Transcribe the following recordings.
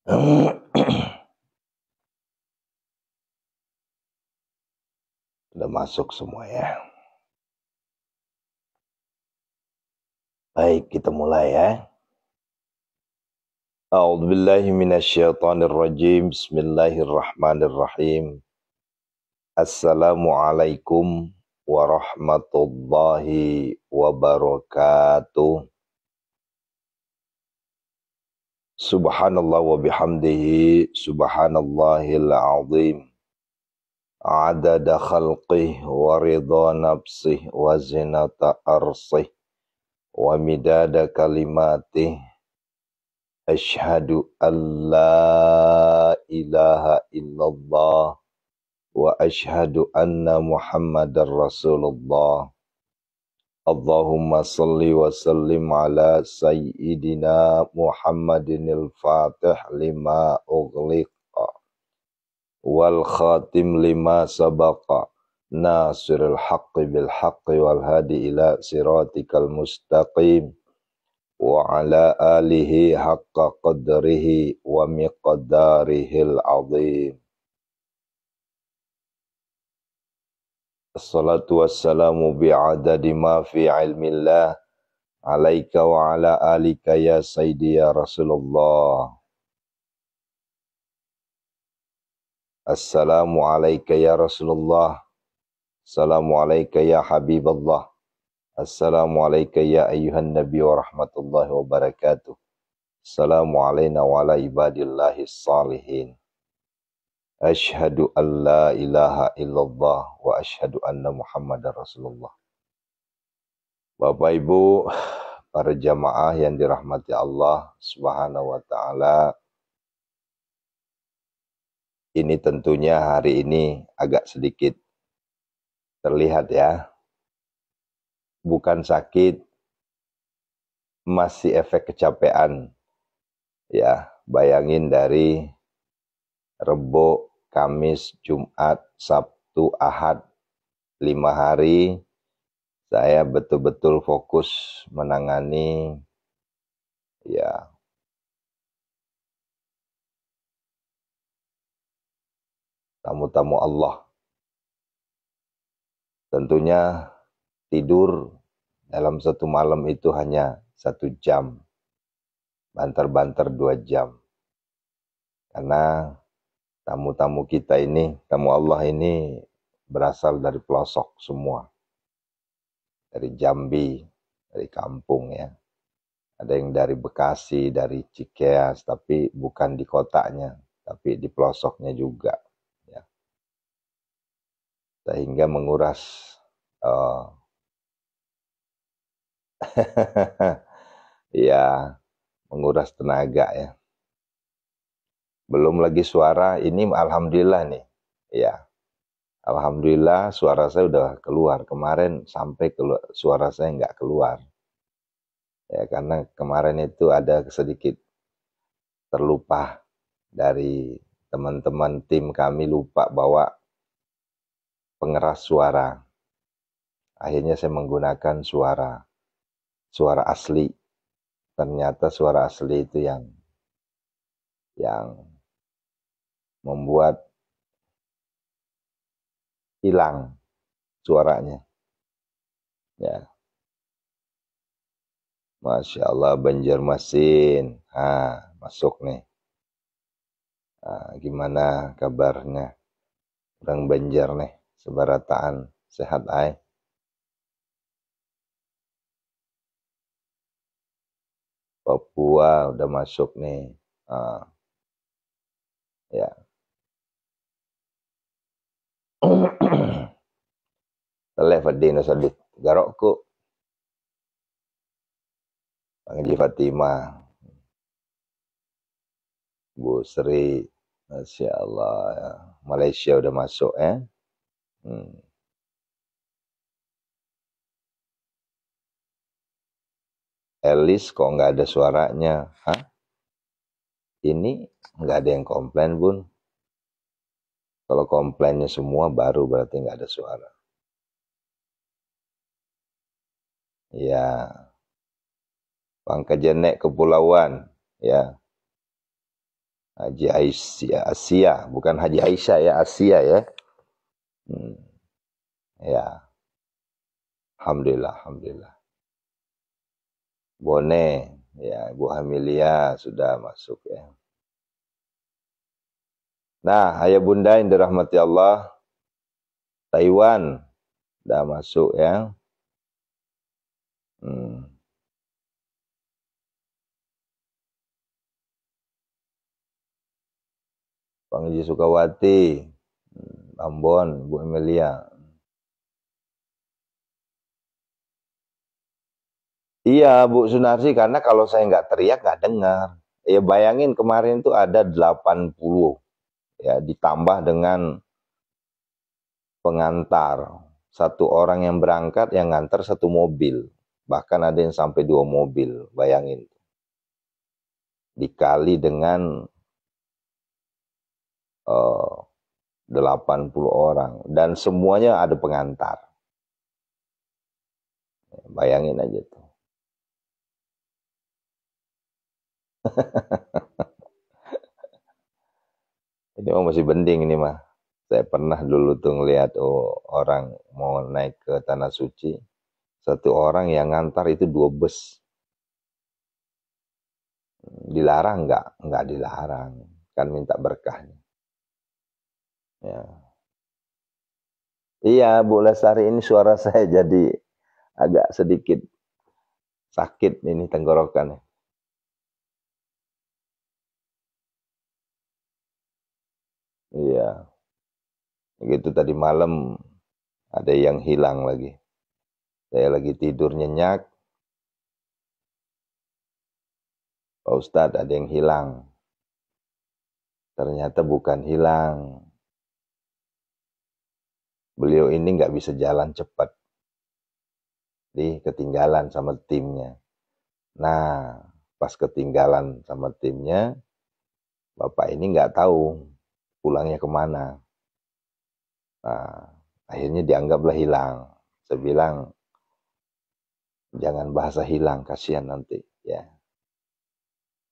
Sudah masuk semua ya. Baik, kita mulai ya. A'udzubillahi minasyaitonirrajim. Bismillahirrahmanirrahim. Assalamualaikum warahmatullahi wabarakatuh. Subhanallah wa bihamdihi subhanallahil azim. Adada khalqih wa ridha nafsih wa zinata arsih wa midada kalimatih. Asyhadu an la ilaha illallah wa asyhadu anna Muhammadar Rasulullah. Allahumma salli wa sallim ala sayyidina Muhammadinil Fatih lima ughliqa wal khatim lima sabaqa nasiril haqqi bil haqqi wal hadi ila siratikal mustaqim wa ala alihi haqqa qadrihi wa miqdarihil azim. Assalatu wassalamu bi'adadi ma fi ilmillah alaika wa ala alika ya sayyidi ya Rasulullah. Assalamu alaika ya Rasulullah. Assalamu alaika ya Habiballah. Assalamu alaika ya ayyuhan nabi wa rahmatullahi wa barakatuh. Assalamu alayna wa ala ibadillahi salihin. Asyhadu an la ilaha illallah wa asyhadu anna Muhammadar Rasulullah. Bapak Ibu, para jamaah yang dirahmati Allah Subhanahu wa taala. Ini tentunya hari ini agak sedikit terlihat ya. Bukan sakit, masih efek kecapean. Ya, bayangin dari Rebo, Kamis, Jumat, Sabtu, Ahad, 5 hari saya betul-betul fokus menangani ya tamu-tamu Allah. Tentunya tidur dalam satu malam itu hanya 1 jam, banter-banter 2 jam. Karena tamu-tamu kita ini, tamu Allah ini berasal dari pelosok semua. Dari Jambi, dari kampung ya. Ada yang dari Bekasi, dari Cikeas, tapi bukan di kotanya, tapi di pelosoknya juga. Ya. Sehingga menguras ya, menguras tenaga ya. Belum lagi suara, ini alhamdulillah nih. Ya. Alhamdulillah suara saya udah keluar. Kemarin sampai suara saya nggak keluar. Ya, karena kemarin itu ada sedikit terlupa dari teman-teman tim kami, lupa bawa pengeras suara. Akhirnya saya menggunakan suara asli. Ternyata suara asli itu yang membuat hilang suaranya. Ya. Masya Allah, Banjarmasin. Masuk nih. Gimana kabarnya? Orang Banjar nih, sebarataan. Sehat ay? Papua udah masuk nih. Ya. Telefadino sadit. Garokku. Panggil Fatimah. Bu Sri. Masya Allah. Ya. Malaysia udah masuk ya. Elis kok nggak ada suaranya? Ini nggak ada yang komplain, Bun. Kalau komplainnya semua baru berarti nggak ada suara. Ya. Pangkajenek Kepulauan. Ya. Haji Aisyah, Asia, bukan Haji Aisyah ya, Asia ya. Ya, alhamdulillah, alhamdulillah. Bone, ya, Ibu Hamilia sudah masuk ya. Nah, ayah bunda yang dirahmati Allah, Taiwan sudah masuk ya. Pangji Sukawati, Ambon, Bu Emilia. Iya, Bu Sunarsi, karena kalau saya nggak teriak nggak dengar. Ya bayangin kemarin itu ada 80 ya, ditambah dengan pengantar. Satu orang yang berangkat yang ngantar satu mobil. Bahkan ada yang sampai 2 mobil, bayangin. Dikali dengan 80 orang. Dan semuanya ada pengantar. Bayangin aja tuh. Ini masih bending ini mah. Saya pernah dulu tuh ngeliat orang mau naik ke Tanah Suci. Satu orang yang ngantar itu 2 bus. Dilarang nggak? Nggak dilarang. Kan minta berkahnya. Ya. Iya, Bu Lestari, ini suara saya jadi agak sedikit sakit ini tenggorokan. Iya. Begitu tadi malam ada yang hilang lagi. Saya lagi tidur nyenyak. Pak Ustadz, ada yang hilang. Ternyata bukan hilang. Beliau ini nggak bisa jalan cepat. Ketinggalan sama timnya. Nah, pas ketinggalan sama timnya, Bapak ini nggak tahu pulangnya kemana. Nah, akhirnya dianggaplah hilang. Saya bilang, jangan bahasa hilang, kasihan nanti. Ya,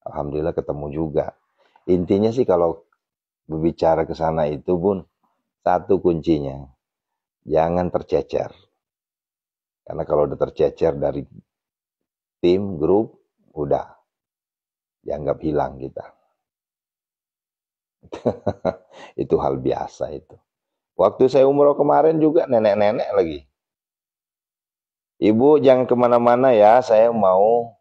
alhamdulillah ketemu juga. Intinya sih kalau berbicara ke sana itu, Bun, satu kuncinya, jangan tercecer. Karena kalau udah tercecer dari tim, grup, udah dianggap hilang kita. Itu hal biasa itu. Waktu saya umroh kemarin juga nenek-nenek lagi. Ibu jangan kemana-mana ya, saya mau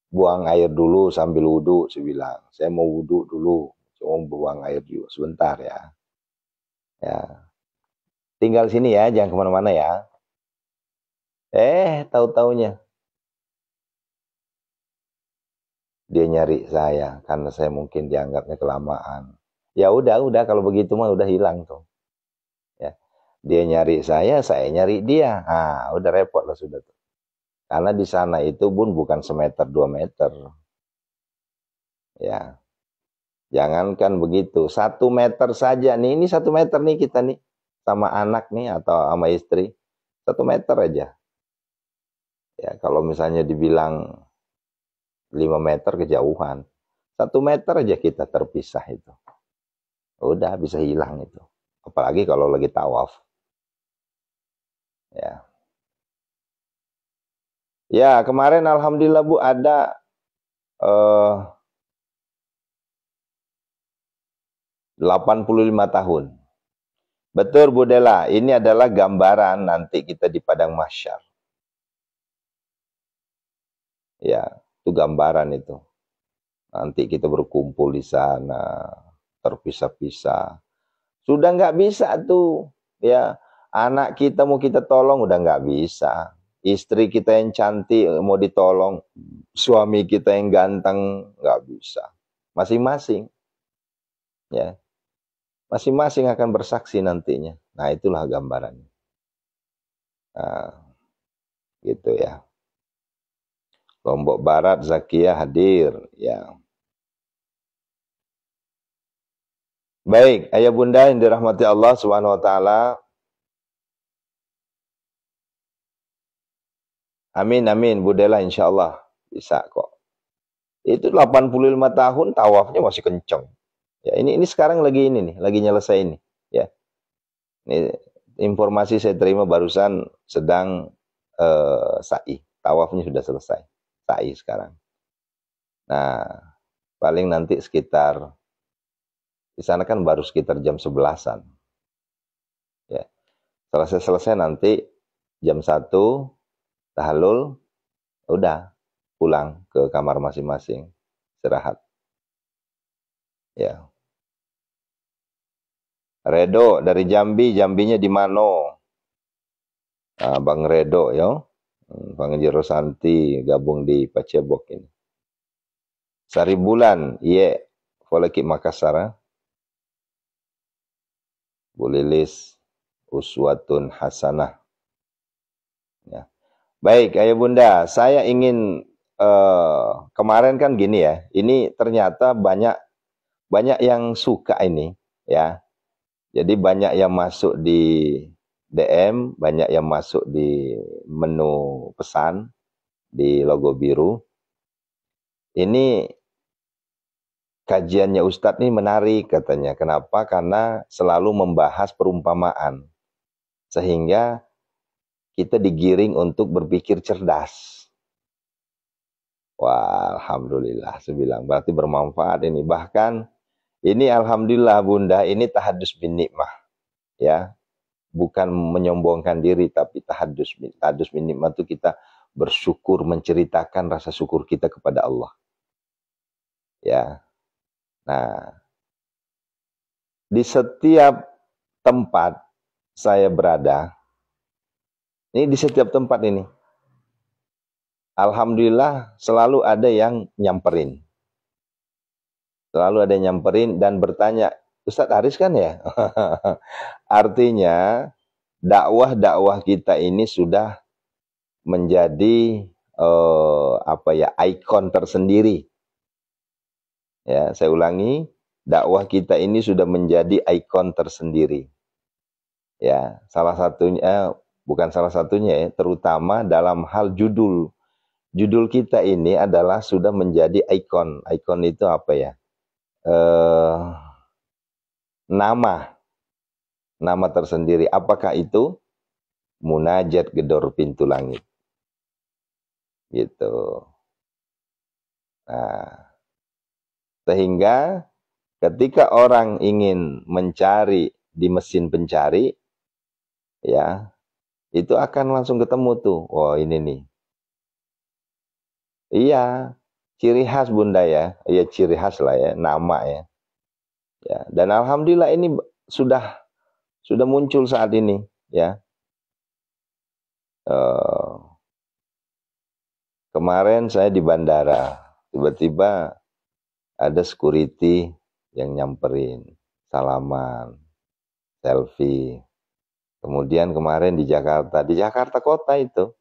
buang air dulu sambil wudhu, saya bilang. Saya mau wudhu dulu, cuma buang air dulu, sebentar ya. Ya, tinggal sini ya, jangan kemana-mana ya. Tahu-taunya dia nyari saya karena saya mungkin dianggapnya kelamaan. Ya udah kalau begitu mah udah hilang tuh. Ya. Dia nyari saya nyari dia. Ah, udah repot lah sudah tuh. Karena di sana itu Bun bukan semeter 2 meter. Ya. Jangankan begitu, 1 meter saja nih, ini 1 meter nih kita nih sama anak nih atau sama istri. 1 meter aja. Ya, kalau misalnya dibilang 5 meter kejauhan. 1 meter aja kita terpisah itu. Udah bisa hilang itu. Apalagi kalau lagi tawaf. Ya. Ya, kemarin alhamdulillah Bu ada 85 tahun. Betul Bu Dela, ini adalah gambaran nanti kita di padang mahsyar. Ya, itu gambaran itu. Nanti kita berkumpul di sana, terpisah-pisah. Sudah nggak bisa tuh, ya. Anak kita mau kita tolong udah nggak bisa. Istri kita yang cantik mau ditolong, suami kita yang ganteng nggak bisa. Masing-masing, ya. Masing-masing akan bersaksi nantinya. Nah, itulah gambarannya. Nah, gitu ya. Lombok Barat, Zakia hadir, ya. Baik, ayah bunda yang dirahmati Allah Subhanahu wa taala. Amin amin, Budela insyaallah bisa kok. Itu 85 tahun tawafnya masih kenceng. Ya, ini sekarang lagi ini nih, lagi nyelesai ini, ya. Ini informasi saya terima barusan sedang sa'i. Tawafnya sudah selesai. Sa'i sekarang. Nah, paling nanti sekitar di sana kan baru sekitar jam 11-an. Ya. Selesai nanti jam 1 tahallul, udah pulang ke kamar masing-masing, istirahat. Ya. Redo dari Jambi, Jambinya di Mano. Nah, Bang Redo ya. Bang Jero Santi gabung di Pacebok ini. Sari Bulan, iya, Foleki Makassar. Bu Lilis, uswatun hasanah. Ya. Baik, Ayah Bunda, saya ingin kemarin kan gini ya. Ini ternyata banyak yang suka ini, ya. Jadi banyak yang masuk di DM, banyak yang masuk di menu pesan di logo biru. Ini kajiannya Ustadz ini menarik katanya. Kenapa? Karena selalu membahas perumpamaan. Sehingga kita digiring untuk berpikir cerdas. Wah, alhamdulillah. Saya bilang, berarti bermanfaat ini. Bahkan ini alhamdulillah Bunda, ini tahadus bin nikmah. Ya, bukan menyombongkan diri, tapi tahadus bin nikmah itu kita bersyukur, menceritakan rasa syukur kita kepada Allah. Ya. Nah, di setiap tempat saya berada, ini di setiap tempat ini, alhamdulillah selalu ada yang nyamperin. Selalu ada yang nyamperin dan bertanya, Ustadz Aris kan ya? Artinya, dakwah kita ini sudah menjadi ikon tersendiri. Ya, saya ulangi, dakwah kita ini sudah menjadi ikon tersendiri. Ya, salah satunya bukan salah satunya ya, terutama dalam hal judul. Judul kita ini adalah sudah menjadi ikon. Ikon itu apa ya? Nama tersendiri. Apakah itu? Munajat Gedor Pintu Langit. Gitu. Nah, sehingga ketika orang ingin mencari di mesin pencari, ya, itu akan langsung ketemu tuh. Oh, ini nih. Iya, ciri khas Bunda ya. Iya, ciri khas lah ya, nama ya. Ya, dan alhamdulillah ini sudah muncul saat ini, ya. Kemarin saya di bandara, tiba-tiba ada security yang nyamperin, salaman, selfie. Kemudian kemarin di Jakarta kota itu,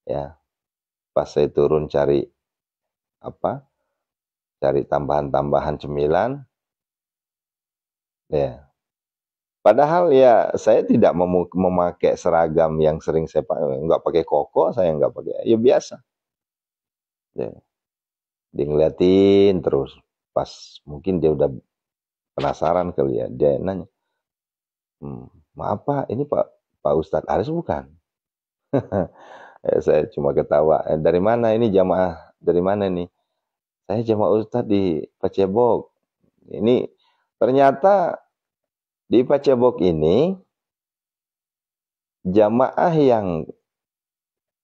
ya, pas saya turun cari tambahan-tambahan cemilan, ya. Padahal ya saya tidak memakai seragam yang sering saya pakai, nggak pakai koko, saya nggak pakai, ya biasa. Ya. Dia ngeliatin terus, pas mungkin dia udah penasaran kali ya, dia nanya, maaf Pak, ini Pak Ustadz Aris bukan? Saya cuma ketawa, dari mana ini jamaah, dari mana nih? Saya jamaah Ustadz di Pacebok. Ini ternyata di Pacebok ini, jamaah yang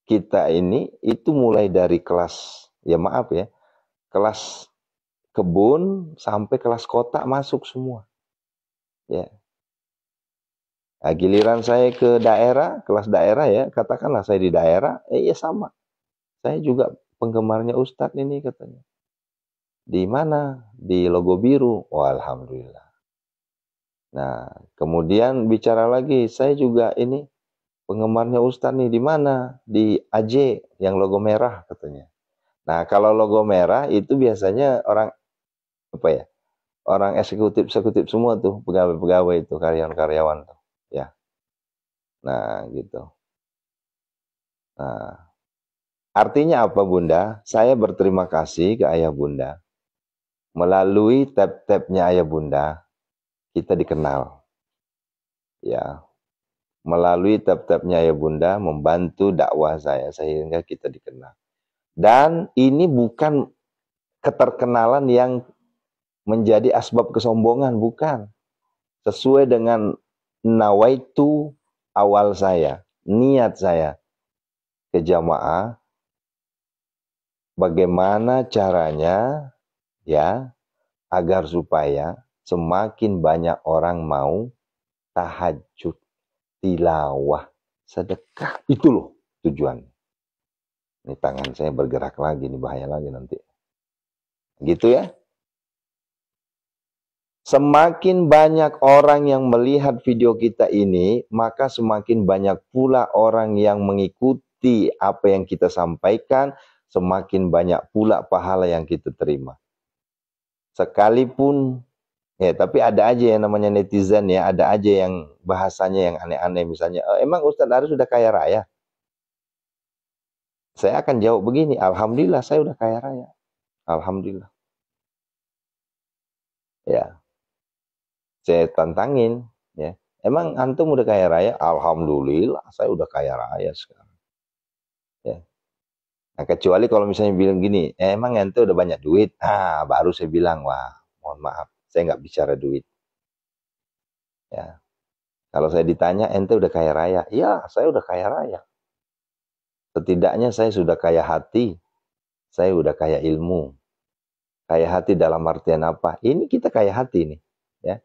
kita ini itu mulai dari kelas, ya maaf ya, kelas kebun sampai kelas kota masuk semua. Ya. Nah, giliran saya ke daerah, kelas daerah ya, katakanlah saya di daerah, ya sama. Saya juga penggemarnya Ustadz ini katanya. Di mana? Di logo biru. Oh, alhamdulillah. Nah, kemudian bicara lagi, saya juga ini penggemarnya Ustadz nih, di mana? Di AJ yang logo merah katanya. Nah, kalau logo merah itu biasanya orang apa ya? Orang eksekutif semua tuh, pegawai-pegawai itu, karyawan-karyawan tuh, ya. Nah, gitu. Nah, artinya apa Bunda? Saya berterima kasih ke Ayah Bunda. Melalui tab-tabnya ayah bunda, kita dikenal. Ya, melalui tab-tabnya ayah bunda membantu dakwah saya sehingga kita dikenal. Dan ini bukan keterkenalan yang menjadi asbab kesombongan, bukan. Sesuai dengan nawaitu awal saya, niat saya ke jamaah, bagaimana caranya ya agar supaya semakin banyak orang mau tahajud, tilawah, sedekah. Itu loh tujuan. Ini tangan saya bergerak lagi, ini bahaya lagi nanti. Gitu ya. Semakin banyak orang yang melihat video kita ini, maka semakin banyak pula orang yang mengikuti apa yang kita sampaikan, semakin banyak pula pahala yang kita terima. Sekalipun, ya tapi ada aja yang namanya netizen ya, ada aja yang bahasanya yang aneh-aneh. Misalnya, emang Ustadz Aris sudah kaya raya? Saya akan jawab begini, alhamdulillah saya udah kaya raya. Alhamdulillah. Ya. Saya tantangin, ya. Emang antum udah kaya raya? Alhamdulillah, saya udah kaya raya sekarang. Ya. Nah, kecuali kalau misalnya bilang gini, emang ente udah banyak duit? Ah, baru saya bilang, wah, mohon maaf, saya nggak bicara duit. Ya. Kalau saya ditanya, ente udah kaya raya? Ya, saya udah kaya raya. Setidaknya saya sudah kaya hati, saya udah kaya ilmu. Kaya hati dalam artian apa? Ini kita kaya hati nih, ya.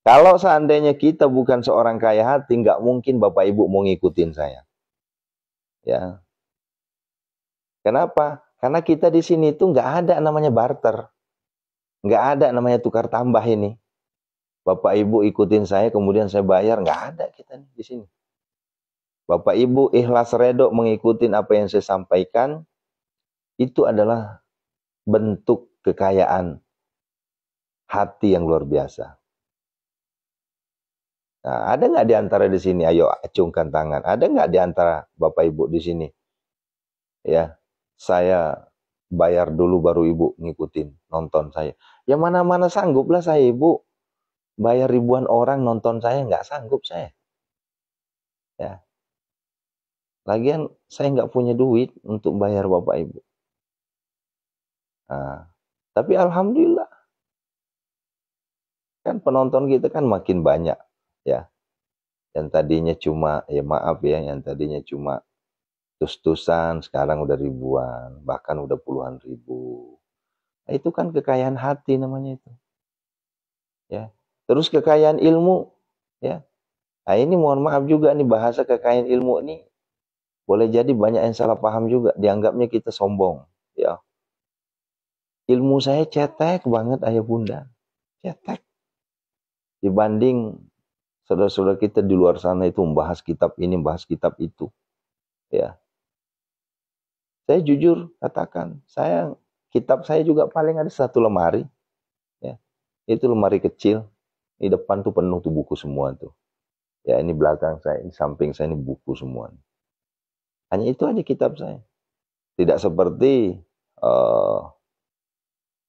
Kalau seandainya kita bukan seorang kaya hati, nggak mungkin Bapak Ibu mau ngikutin saya. Ya. Kenapa? Karena kita di sini tuh nggak ada namanya barter. Nggak ada namanya tukar tambah ini. Bapak Ibu ikutin saya, kemudian saya bayar. Nggak ada kita nih di sini. Bapak Ibu ikhlas redho mengikuti apa yang saya sampaikan, itu adalah bentuk kekayaan hati yang luar biasa. Nah, ada nggak di antara di sini? Ayo acungkan tangan. Ada nggak di antara Bapak Ibu di sini? Ya, saya bayar dulu baru Ibu ngikutin, nonton saya. Ya mana-mana sanggup lah saya Ibu. Bayar ribuan orang nonton saya, nggak sanggup saya. Ya. Lagian saya nggak punya duit untuk bayar Bapak Ibu. Nah, tapi alhamdulillah. Kan penonton kita kan makin banyak. Ya. Yang tadinya cuma, ya maaf ya, yang tadinya cuma tus-tusan, sekarang udah ribuan. Bahkan udah puluhan ribu. Nah, itu kan kekayaan hati namanya itu. Ya. Terus kekayaan ilmu. Ya. Nah ini mohon maaf juga nih bahasa kekayaan ilmu ini. Boleh jadi banyak yang salah paham juga. Dianggapnya kita sombong. Ya. Ilmu saya cetek banget ayah bunda. Cetek. Dibanding saudara-saudara kita di luar sana itu membahas kitab ini, membahas kitab itu. Ya. Saya jujur katakan, kitab saya juga paling ada satu lemari. Ya. Itu lemari kecil. Di depan tuh penuh tuh buku semua tuh. Ya ini belakang saya, ini samping saya ini buku semua. Hanya itu aja kitab saya. Tidak seperti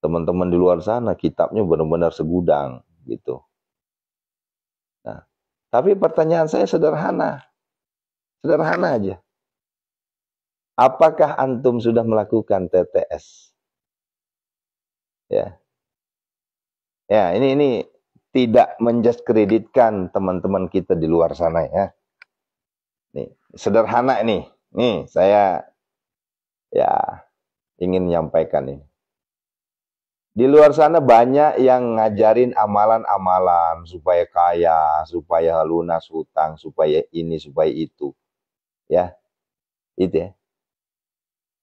teman-teman di luar sana, kitabnya benar-benar segudang gitu. Nah, tapi pertanyaan saya sederhana. Sederhana aja. Apakah antum sudah melakukan TTS? Ya. Ya, ini tidak mendiskreditkan teman-teman kita di luar sana ya. Nih, sederhana nih. Nih, saya ya ingin menyampaikan ini. Di luar sana banyak yang ngajarin amalan-amalan supaya kaya, supaya lunas hutang, supaya ini, supaya itu. Ya, itu ya.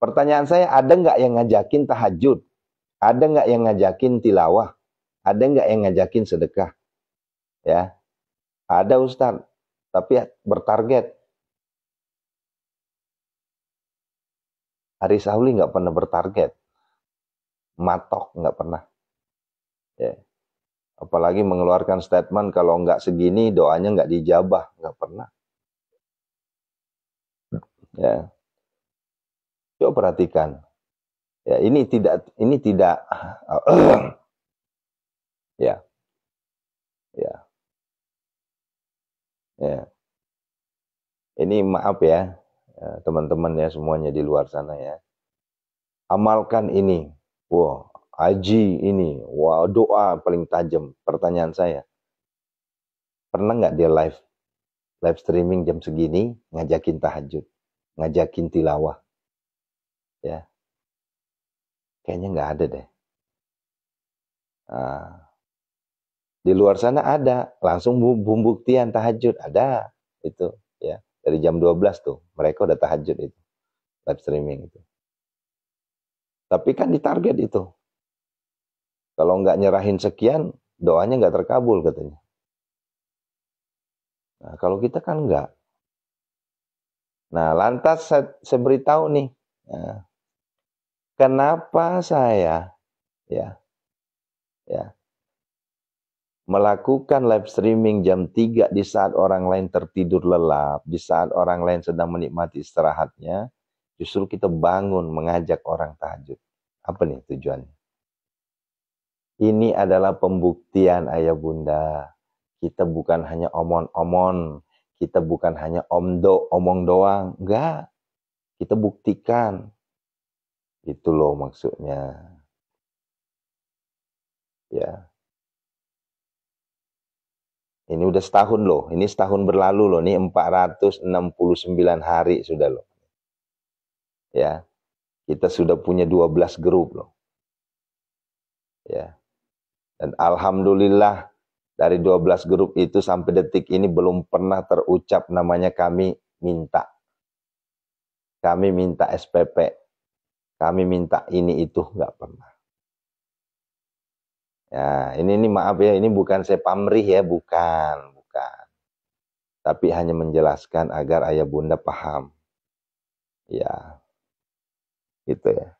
Pertanyaan saya, ada nggak yang ngajakin tahajud? Ada nggak yang ngajakin tilawah? Ada nggak yang ngajakin sedekah? Ya, ada Ustaz. Tapi bertarget. Aris Sauli nggak pernah bertarget. Matok nggak pernah. Ya. Apalagi mengeluarkan statement kalau nggak segini doanya nggak dijabah. Nggak pernah. Ya. Coba perhatikan. Ya, ini tidak ya, ya, ya. Ini maaf ya, teman-teman ya semuanya di luar sana ya. Amalkan ini. Wah, haji ini. Wah, doa paling tajam. Pertanyaan saya, pernah nggak dia live streaming jam segini ngajakin tahajud, ngajakin tilawah? Ya, kayaknya nggak ada deh. Nah, di luar sana ada, langsung pembuktian tahajud ada itu ya. Dari jam 12 tuh, mereka udah tahajud itu, live streaming itu. Tapi kan ditarget itu. Kalau nggak nyerahin sekian, doanya nggak terkabul katanya. Nah, kalau kita kan nggak. Nah, lantas saya beritahu nih, nah, kenapa saya ya ya melakukan live streaming jam 3 di saat orang lain tertidur lelap, di saat orang lain sedang menikmati istirahatnya, justru kita bangun mengajak orang tahajud. Apa nih tujuannya? Ini adalah pembuktian ayah bunda. Kita bukan hanya omong-omong, kita bukan hanya omong doang, enggak. Kita buktikan. Itu loh maksudnya. Ya. Ini udah setahun loh. Ini setahun berlalu loh. Ini 469 hari sudah loh. Ya. Kita sudah punya 12 grup loh. Ya. Dan alhamdulillah dari 12 grup itu sampai detik ini belum pernah terucap namanya kami minta. Kami minta SPP. Kami minta ini itu, nggak pernah. Ya, ini maaf ya, ini bukan saya pamrih ya, bukan. Tapi hanya menjelaskan agar ayah bunda paham. Ya, gitu ya.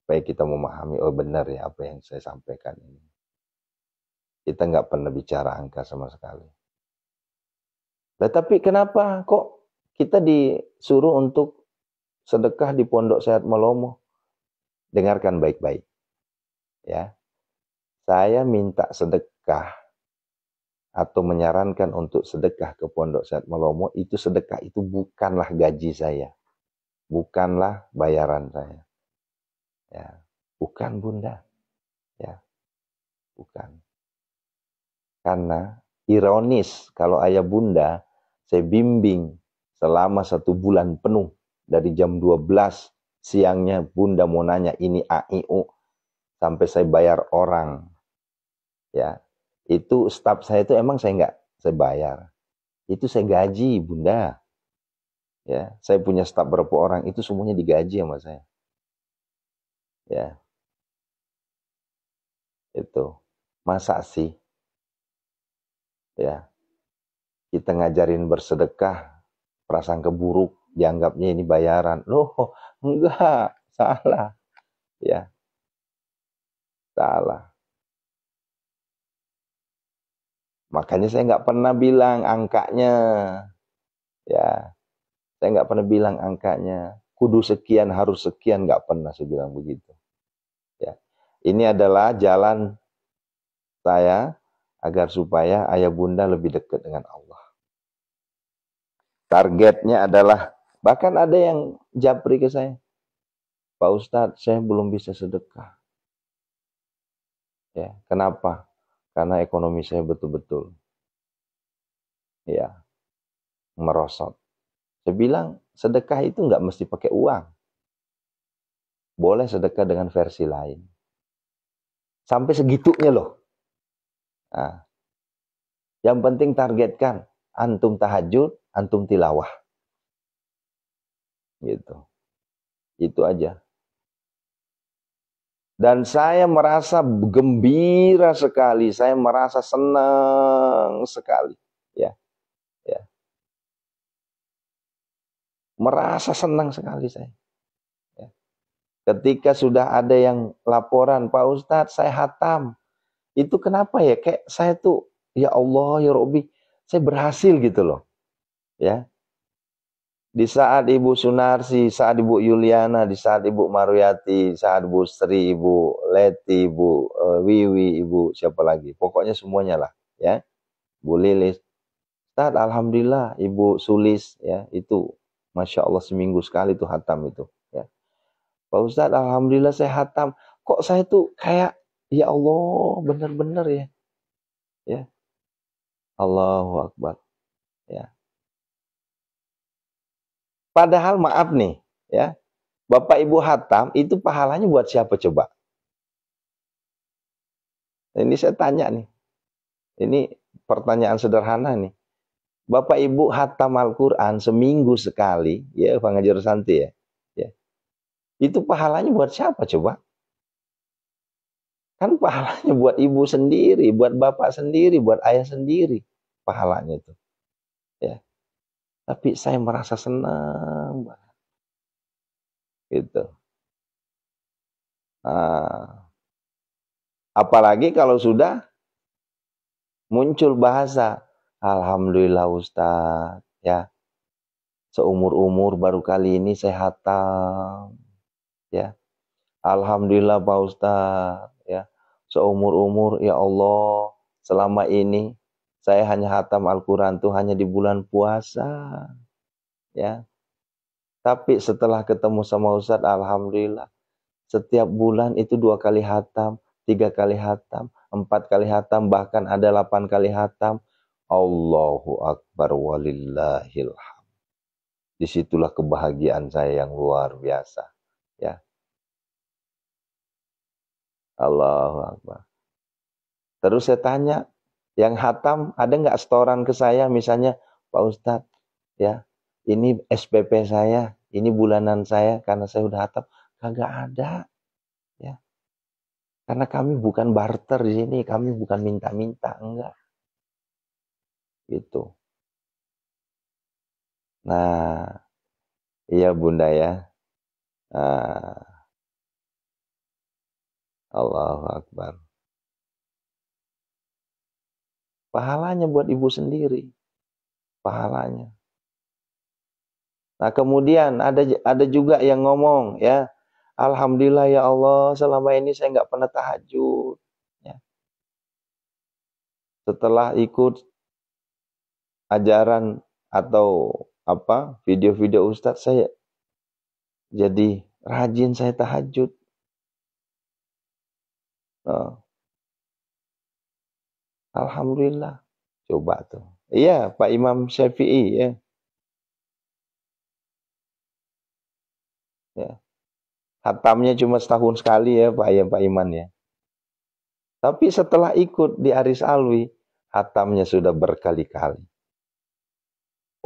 Supaya kita memahami, oh benar ya apa yang saya sampaikan ini. Kita nggak pernah bicara angka sama sekali. Nah, tapi kenapa kok kita disuruh untuk sedekah di Pondok Sehat Melomo? Dengarkan baik-baik. Ya, saya minta sedekah atau menyarankan untuk sedekah ke Pondok Sehat Melomo, itu sedekah itu bukanlah gaji saya. Bukanlah bayaran saya. Ya, bukan bunda. Ya, bukan. Karena ironis kalau ayah bunda saya bimbing selama 1 bulan penuh. Dari jam 12 siangnya bunda mau nanya ini AIU sampai saya bayar orang. Ya, itu staf saya itu emang saya bayar. Itu saya gaji bunda. Ya, saya punya staf berapa orang itu semuanya digaji sama saya. Ya, itu. Masa sih? Ya, kita ngajarin bersedekah, prasangka buruk, dianggapnya ini bayaran. Loh, enggak, salah. Ya, salah. Makanya saya nggak pernah bilang angkanya. Ya, saya nggak pernah bilang angkanya. Kudu sekian, harus sekian, nggak pernah saya bilang begitu. Ya, ini adalah jalan saya agar supaya ayah bunda lebih dekat dengan Allah. Targetnya adalah, bahkan ada yang japri ke saya, Pak Ustadz, saya belum bisa sedekah. Ya, kenapa? Karena ekonomi saya betul-betul ya merosot. Saya bilang sedekah itu nggak mesti pakai uang. Boleh sedekah dengan versi lain. Sampai segitunya loh. Nah, yang penting targetkan antum tahajud, antum tilawah. Gitu. Itu aja. Dan saya merasa gembira sekali, saya merasa senang sekali, ya, ya. Merasa senang sekali saya. Ya. Ketika sudah ada yang laporan, Pak Ustadz, saya hatam. Itu kenapa ya? Kayak saya tuh, ya Allah, ya Robbi, saya berhasil gitu loh. Ya. Di saat Ibu Sunarsi, saat Ibu Yuliana, di saat Ibu Maruyati, saat Ibu Sri, Ibu Leti, Ibu Wiwi, Ibu siapa lagi? Pokoknya semuanya lah, ya. Bu Lilis. Ustaz, alhamdulillah Ibu Sulis, ya, itu Masya Allah seminggu sekali tuh hatam itu, ya. Pak Ustaz, alhamdulillah saya hatam. Kok saya tuh kayak, ya Allah, bener-bener ya. Ya, Allahu Akbar. Ya. Padahal maaf nih, ya. Bapak Ibu hatam itu pahalanya buat siapa coba? Ini saya tanya nih. Ini pertanyaan sederhana nih. Bapak Ibu hatam Al-Quran seminggu sekali, ya, Pak Ngajar Santi ya. Ya. Itu pahalanya buat siapa coba? Kan pahalanya buat ibu sendiri, buat bapak sendiri, buat ayah sendiri. Pahalanya itu. Ya. Tapi saya merasa senang banget. Gitu. Nah, apalagi kalau sudah muncul bahasa, alhamdulillah Ustaz, ya. Seumur-umur baru kali ini saya hatam, ya. Alhamdulillah Pak Ustaz, ya. Seumur-umur ya Allah, selama ini saya hanya hatam Al-Quran tuh hanya di bulan puasa, ya. Tapi setelah ketemu sama Ustaz, alhamdulillah, setiap bulan itu 2 kali hatam, 3 kali hatam, 4 kali hatam, bahkan ada 8 kali hatam. Allahu Akbar walillahil hamd. Disitulah kebahagiaan saya yang luar biasa. Ya, Allahu Akbar. Terus saya tanya, yang hatam ada nggak setoran ke saya? Misalnya, Pak Ustadz, ya, ini SPP saya, ini bulanan saya karena saya udah hatam. Kagak ada. Ya. Karena kami bukan barter di sini, kami bukan minta-minta, enggak. Gitu. Nah, iya Bunda ya. Nah, Allahu Akbar. Pahalanya buat ibu sendiri. Pahalanya. Nah, kemudian ada juga yang ngomong, ya, alhamdulillah ya Allah, selama ini saya nggak pernah tahajud. Ya. Setelah ikut ajaran atau apa video-video Ustadz, saya jadi rajin saya tahajud. Oh, alhamdulillah. Coba tuh. Iya, Pak Imam Syafi'i ya. Ya. Hatamnya cuma setahun sekali ya Pak Iman ya. Tapi setelah ikut di Aris Alwi, hatamnya sudah berkali-kali.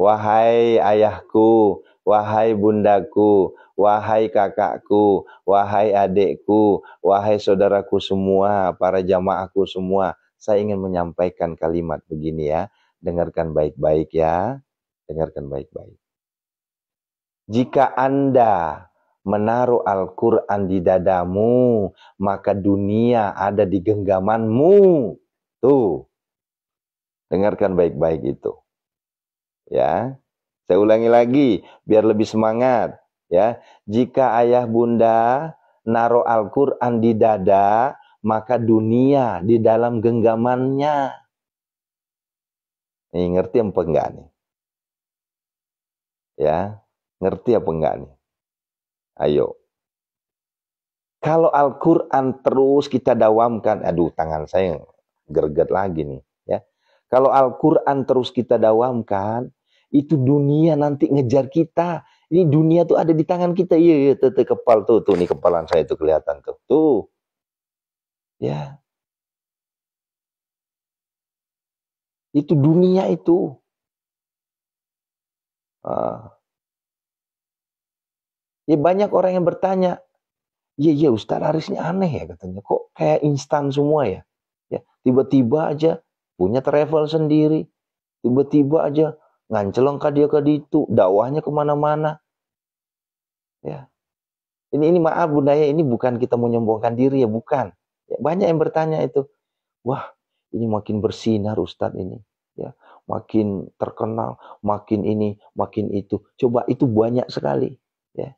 Wahai ayahku, wahai bundaku, wahai kakakku, wahai adikku, wahai saudaraku semua, para jamaahku semua, saya ingin menyampaikan kalimat begini ya. Dengarkan baik-baik ya. Dengarkan baik-baik. Jika Anda menaruh Al-Quran di dadamu, maka dunia ada di genggamanmu. Tuh. Dengarkan baik-baik itu. Ya. Saya ulangi lagi biar lebih semangat, ya. Jika ayah bunda naruh Al-Qur'an di dada, maka dunia di dalam genggamannya. Nih, ngerti apa enggak nih? Ya, ngerti apa enggak nih? Ayo. Kalau Al-Qur'an terus kita dawamkan, aduh tangan saya gerget lagi nih, ya. Kalau Al-Qur'an terus kita dawamkan, itu dunia nanti ngejar kita. Ini dunia tuh ada di tangan kita. Iya, tuh kepal tuh nih kepalan saya tuh kelihatan tuh. Tuh. Ya. Itu dunia itu. Ya banyak orang yang bertanya, iya Ustaz Aris ini aneh ya katanya. Kok kayak instan semua ya? Ya, tiba-tiba aja punya travel sendiri. Tiba-tiba aja nganceleng ke dia ke ditu, dakwahnya kemana-mana. Ya. Ini maaf Bunda ya, ini bukan kita menyombongkan diri ya, bukan. Ya, banyak yang bertanya itu. Wah, ini makin bersinar Ustadz ini. Ya, makin terkenal, makin ini, makin itu. Coba itu banyak sekali, ya,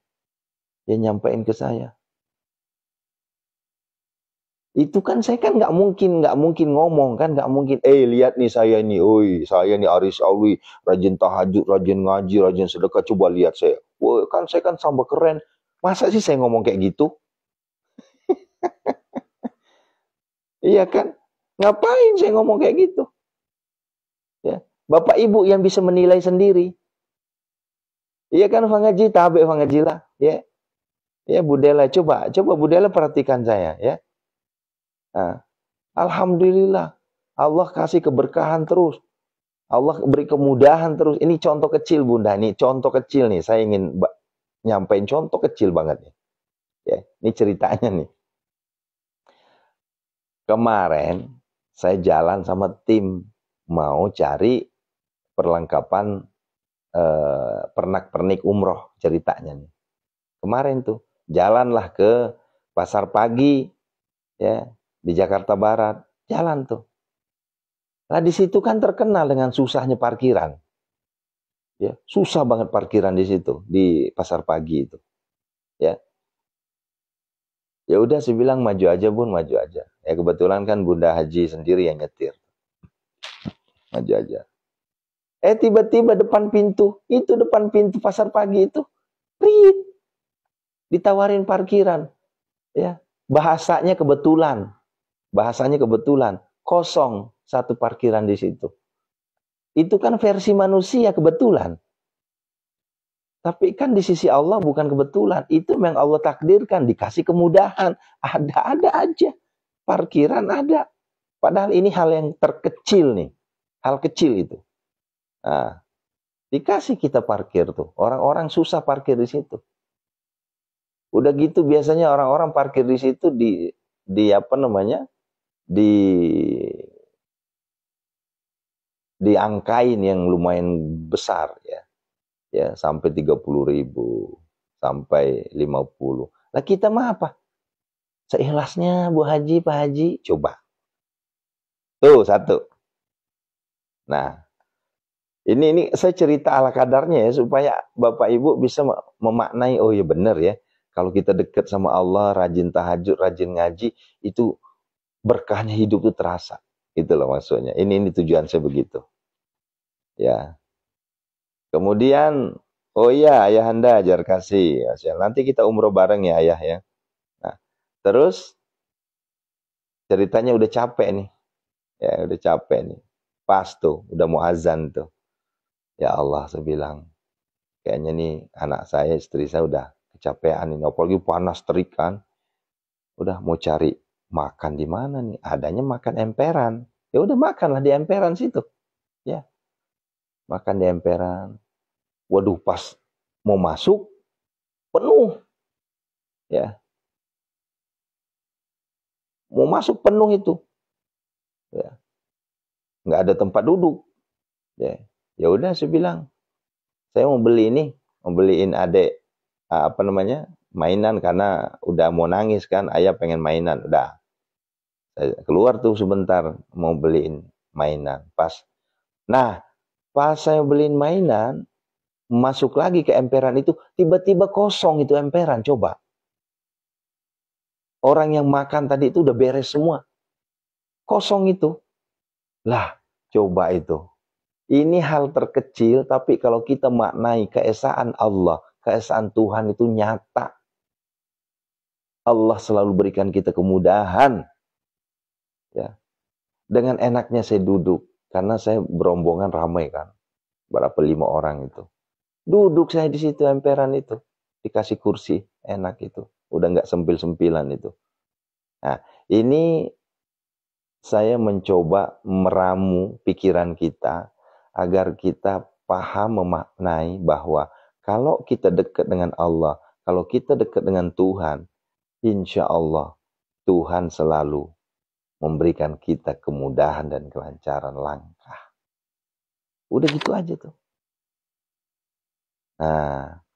yang nyampein ke saya. Itu kan saya kan nggak mungkin ngomong kan, nggak mungkin. Lihat nih saya nih, saya nih Aris Alwi, rajin tahajud, rajin ngaji, rajin sedekah. Coba lihat saya. Woi, kan saya kan sama keren. Masa sih saya ngomong kayak gitu? Iya kan? Ngapain saya ngomong kayak gitu? Ya, Bapak Ibu yang bisa menilai sendiri. Iya kan, Fangaji, tabe Fangaji lah, ya. Ya, Budela, coba Budela perhatikan saya, ya. Nah, alhamdulillah, Allah kasih keberkahan terus. Allah beri kemudahan terus. Ini contoh kecil, Bunda. Ini contoh kecil nih. Saya ingin nyampein contoh kecil banget nih. Ya, ini ceritanya nih. Kemarin saya jalan sama tim mau cari perlengkapan pernak-pernik umroh ceritanya nih. Kemarin tuh jalanlah ke Pasar Pagi, ya, di Jakarta Barat, jalan tuh. Nah di situ kan terkenal dengan susahnya parkiran, ya, susah banget parkiran di situ di Pasar Pagi itu, ya. Ya udah, saya bilang maju aja Bun, maju aja. Ya kebetulan kan Bunda Haji sendiri yang nyetir, maju aja. Tiba-tiba depan pintu Pasar Pagi itu, ditawarin parkiran, ya. Bahasanya kebetulan kosong satu parkiran di situ. Itu kan versi manusia kebetulan. Tapi kan di sisi Allah bukan kebetulan. Itu memang Allah takdirkan, dikasih kemudahan. Ada aja. Parkiran ada. Padahal ini hal yang terkecil nih. Hal kecil itu. Nah, dikasih kita parkir tuh. Orang-orang susah parkir di situ. Udah gitu biasanya orang-orang parkir di situ di apa namanya? Diangkain yang lumayan besar, ya. Ya, sampai 30.000, sampai 50. Lah kita mah apa? Seikhlasnya Bu Haji, Pak Haji, coba. Tuh satu. Nah, ini saya cerita ala kadarnya ya, supaya Bapak Ibu bisa memaknai, oh ya benar ya. Kalau kita dekat sama Allah, rajin tahajud, rajin ngaji, itu berkahnya hidup itu terasa. Itu loh maksudnya. Ini tujuan saya begitu. Ya. Kemudian, oh iya Ayahanda ajar kasih. Nanti kita umroh bareng ya Ayah ya. Nah, terus ceritanya udah capek nih. Ya, udah capek nih. Pas tuh, udah mau azan tuh. Ya Allah, saya bilang, kayaknya nih anak saya, istri saya udah kecapean ini. Apalagi panas terik kan. Udah mau cari makan di mana nih? Adanya makan emperan. Ya udah makanlah di emperan situ. Ya. Makan di emperan. Waduh, pas mau masuk penuh. Ya. Mau masuk penuh itu. Ya. Nggak ada tempat duduk. Ya. Ya udah saya bilang, saya mau beli ini, mau beliin adek apa namanya? Mainan karena udah mau nangis kan, ayah pengen mainan, udah. Saya keluar tuh sebentar mau beliin mainan. Nah, pas saya beliin mainan, masuk lagi ke emperan itu, tiba-tiba kosong itu emperan, coba. Orang yang makan tadi itu udah beres semua. Kosong itu. Lah, coba itu. Ini hal terkecil, tapi kalau kita maknai keesaan Allah, keesaan Tuhan itu nyata. Allah selalu berikan kita kemudahan. Ya. Dengan enaknya saya duduk, karena saya berombongan ramai kan. Berapa 5 orang itu. Duduk saya di situ emperan itu. Dikasih kursi, enak itu. Udah nggak sempil-sempilan itu. Nah, ini saya mencoba meramu pikiran kita agar kita paham memaknai bahwa kalau kita dekat dengan Allah, kalau kita dekat dengan Tuhan, insya Allah Tuhan selalu memberikan kita kemudahan dan kelancaran langkah. Udah gitu aja tuh. Nah,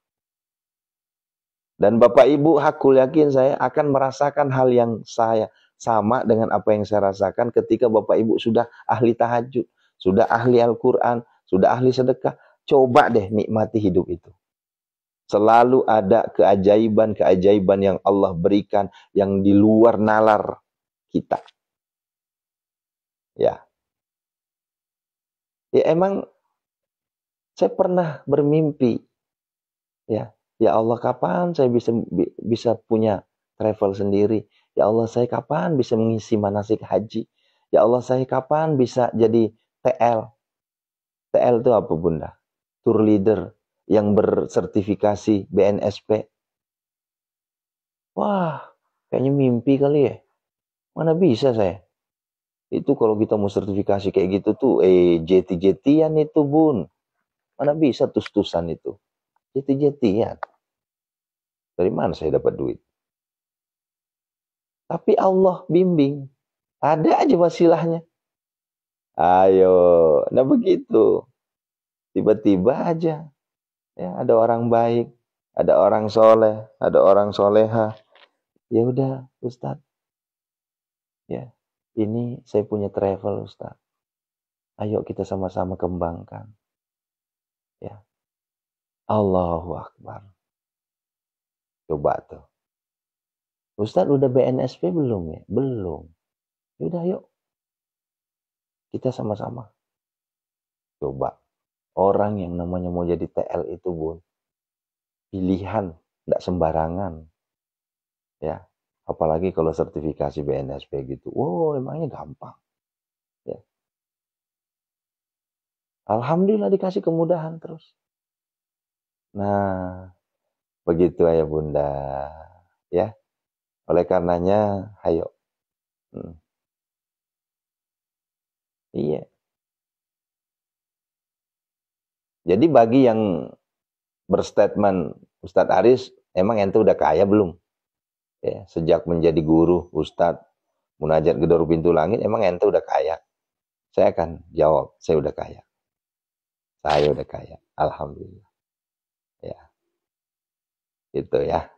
dan Bapak Ibu hakul yakin saya akan merasakan hal yang saya sama dengan apa yang saya rasakan ketika Bapak Ibu sudah ahli tahajud. sudah ahli Al-Quran, sudah ahli sedekah. Coba deh nikmati hidup itu. Selalu ada keajaiban-keajaiban yang Allah berikan yang di luar nalar kita. Ya. Ya emang saya pernah bermimpi. Ya. Ya Allah, kapan saya bisa punya travel sendiri? Ya Allah, saya kapan bisa mengisi manasik haji? Ya Allah, saya kapan bisa jadi TL? TL itu apa, Bunda? Tour leader yang bersertifikasi BNSP. Wah, kayaknya mimpi kali ya. Mana bisa saya? Itu kalau kita mau sertifikasi kayak gitu tuh, jeti-jetian itu, Bun. Mana bisa tus-tusan itu? Jeti-jetian. Dari mana saya dapat duit? Tapi Allah bimbing. Ada aja wasilahnya. Ayo, nah begitu. Tiba-tiba aja. Ya, ada orang baik, ada orang soleh, ada orang soleha. Ya udah, Ustadz. Ya, ini saya punya travel, Ustadz. Ayo kita sama-sama kembangkan. Ya, Allahu Akbar. Coba tuh. Ustadz udah BNSP belum ya? Belum. Yaudah yuk. Kita sama-sama. Coba. Orang yang namanya mau jadi TL itu, Bun. Pilihan. Nggak sembarangan. Ya. Apalagi kalau sertifikasi BNSP gitu. Wow, emangnya gampang. Ya. Alhamdulillah dikasih kemudahan terus. Nah, begitu ya Bunda. Ya. Oleh karenanya, ayo. Iya. Jadi bagi yang berstatement, Ustadz Aris, emang ente udah kaya belum? Ya, sejak menjadi guru, Ustadz, munajat gedor pintu langit, emang ente udah kaya? Saya akan jawab, saya udah kaya. Saya udah kaya, alhamdulillah. Ya, gitu ya.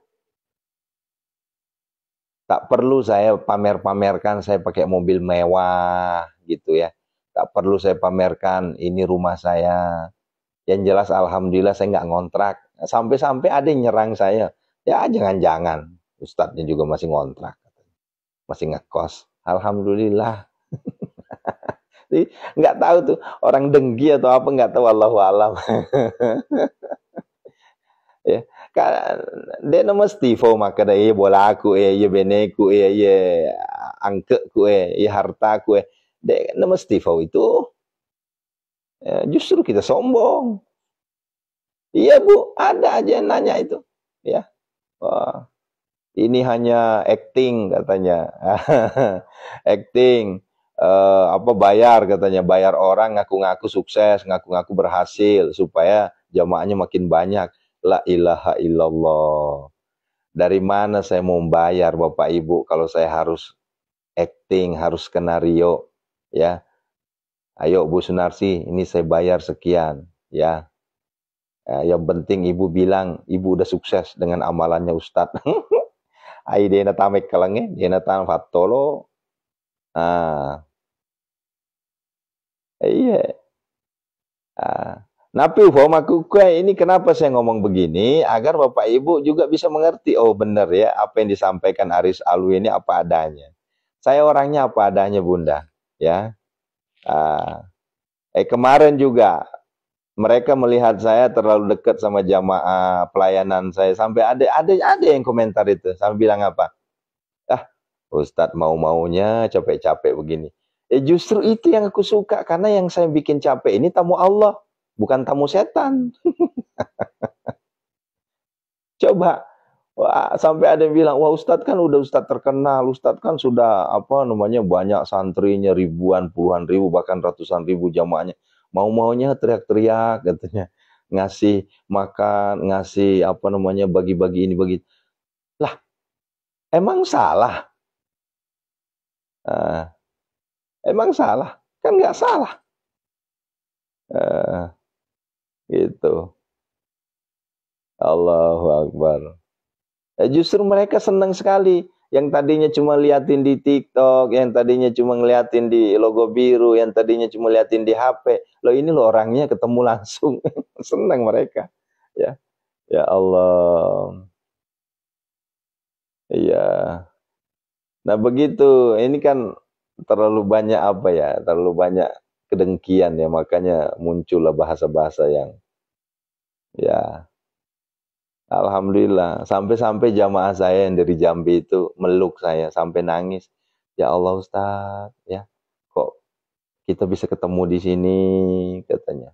Tak perlu saya pamer-pamerkan saya pakai mobil mewah gitu ya. Tak perlu saya pamerkan ini rumah saya. Yang jelas alhamdulillah saya nggak ngontrak. Sampai-sampai ada yang nyerang saya. Ya jangan-jangan. Ustadznya juga masih ngontrak. Masih ngekos. Alhamdulillah. Jadi, nggak tahu tuh orang dengki atau apa nggak tahu, Allahu alam. Ya, dia nama Steve maka dia bola aku ya beneku ya angkeku ya hartaku dia nama Steve itu justru kita sombong. Iya Bu, ada aja yang nanya itu. Ya, wah, ini hanya acting katanya. Acting. Apa bayar katanya, bayar orang ngaku-ngaku sukses, ngaku-ngaku berhasil supaya jamaahnya makin banyak. La ilaha illallah. Dari mana saya mau bayar Bapak Ibu kalau saya harus acting, harus skenario, ya. Ayo Bu Sunarsi, ini saya bayar sekian, ya. Yang penting Ibu bilang Ibu udah sukses dengan amalannya Ustadz. Ai dena tamek kalangnya, dena tam fatolo. Ah, iya. Napi aku ini kenapa saya ngomong begini agar Bapak Ibu juga bisa mengerti. Oh benar ya, apa yang disampaikan Aris Alwi ini apa adanya. Saya orangnya apa adanya Bunda, ya. Kemarin juga mereka melihat saya terlalu dekat sama jamaah pelayanan saya sampai ada yang komentar itu, sampai bilang apa? Ah, Ustadz mau-maunya capek-capek begini. Justru itu yang aku suka karena yang saya bikin capek ini tamu Allah, bukan tamu setan. Coba, wah, sampai ada yang bilang, wah Ustadz kan udah Ustadz terkenal, Ustadz kan sudah apa namanya banyak santrinya ribuan, puluhan ribu, bahkan ratusan ribu jamaahnya. Mau-maunya teriak-teriak katanya, ngasih makan, ngasih apa namanya bagi-bagi ini bagi. Lah, emang salah? Emang salah? Kan nggak salah. Gitu. Allahu Akbar. Justru mereka senang sekali. Yang tadinya cuma liatin di TikTok, yang tadinya cuma ngeliatin di logo biru, yang tadinya cuma liatin di HP. Loh ini loh orangnya ketemu langsung. Senang mereka. Ya, ya Allah. Iya. Nah begitu, ini kan terlalu banyak apa ya, terlalu banyak kedengkian ya, makanya muncullah bahasa-bahasa yang ya alhamdulillah. Sampai-sampai jamaah saya yang dari Jambi itu meluk saya sampai nangis. Ya Allah Ustaz, ya kok kita bisa ketemu di sini katanya.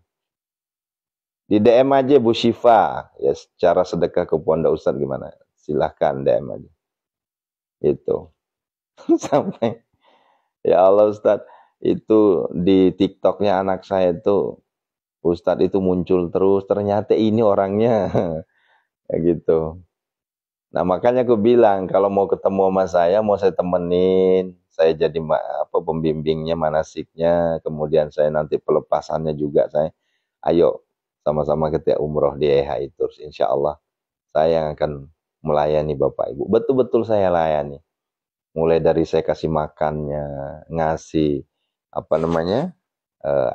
Di DM aja Bu Syifa, ya secara sedekah ke Pondok Ustaz gimana? Silahkan DM aja. Itu. Sampai ya Allah Ustaz, itu di TikToknya anak saya itu Ustadz itu muncul terus, ternyata ini orangnya kayak gitu. Nah makanya aku bilang kalau mau ketemu sama saya, mau saya temenin, saya jadi pembimbingnya, manasiknya, kemudian saya nanti pelepasannya juga saya. Ayo sama-sama kita umroh di EHI Tours, insya Allah saya yang akan melayani Bapak Ibu. Betul-betul saya layani. Mulai dari saya kasih makannya, ngasih apa namanya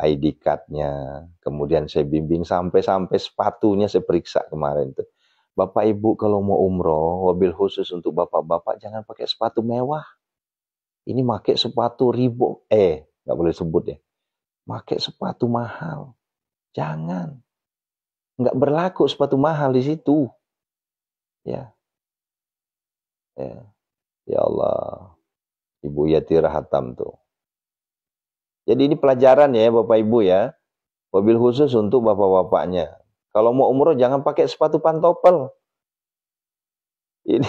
ID card-nya, kemudian saya bimbing sampai sepatunya saya periksa kemarin tuh. Bapak Ibu kalau mau umroh, mobil khusus untuk bapak-bapak jangan pakai sepatu mewah. Ini pakai sepatu Reebok, nggak boleh sebut ya. Pakai sepatu mahal, jangan. Nggak berlaku sepatu mahal di situ. Ya, ya, ya Allah. Ibu Yatira Hatam tuh. Jadi ini pelajaran ya Bapak Ibu ya. Mobil khusus untuk bapak-bapaknya. Kalau mau umroh jangan pakai sepatu pantopel. Ini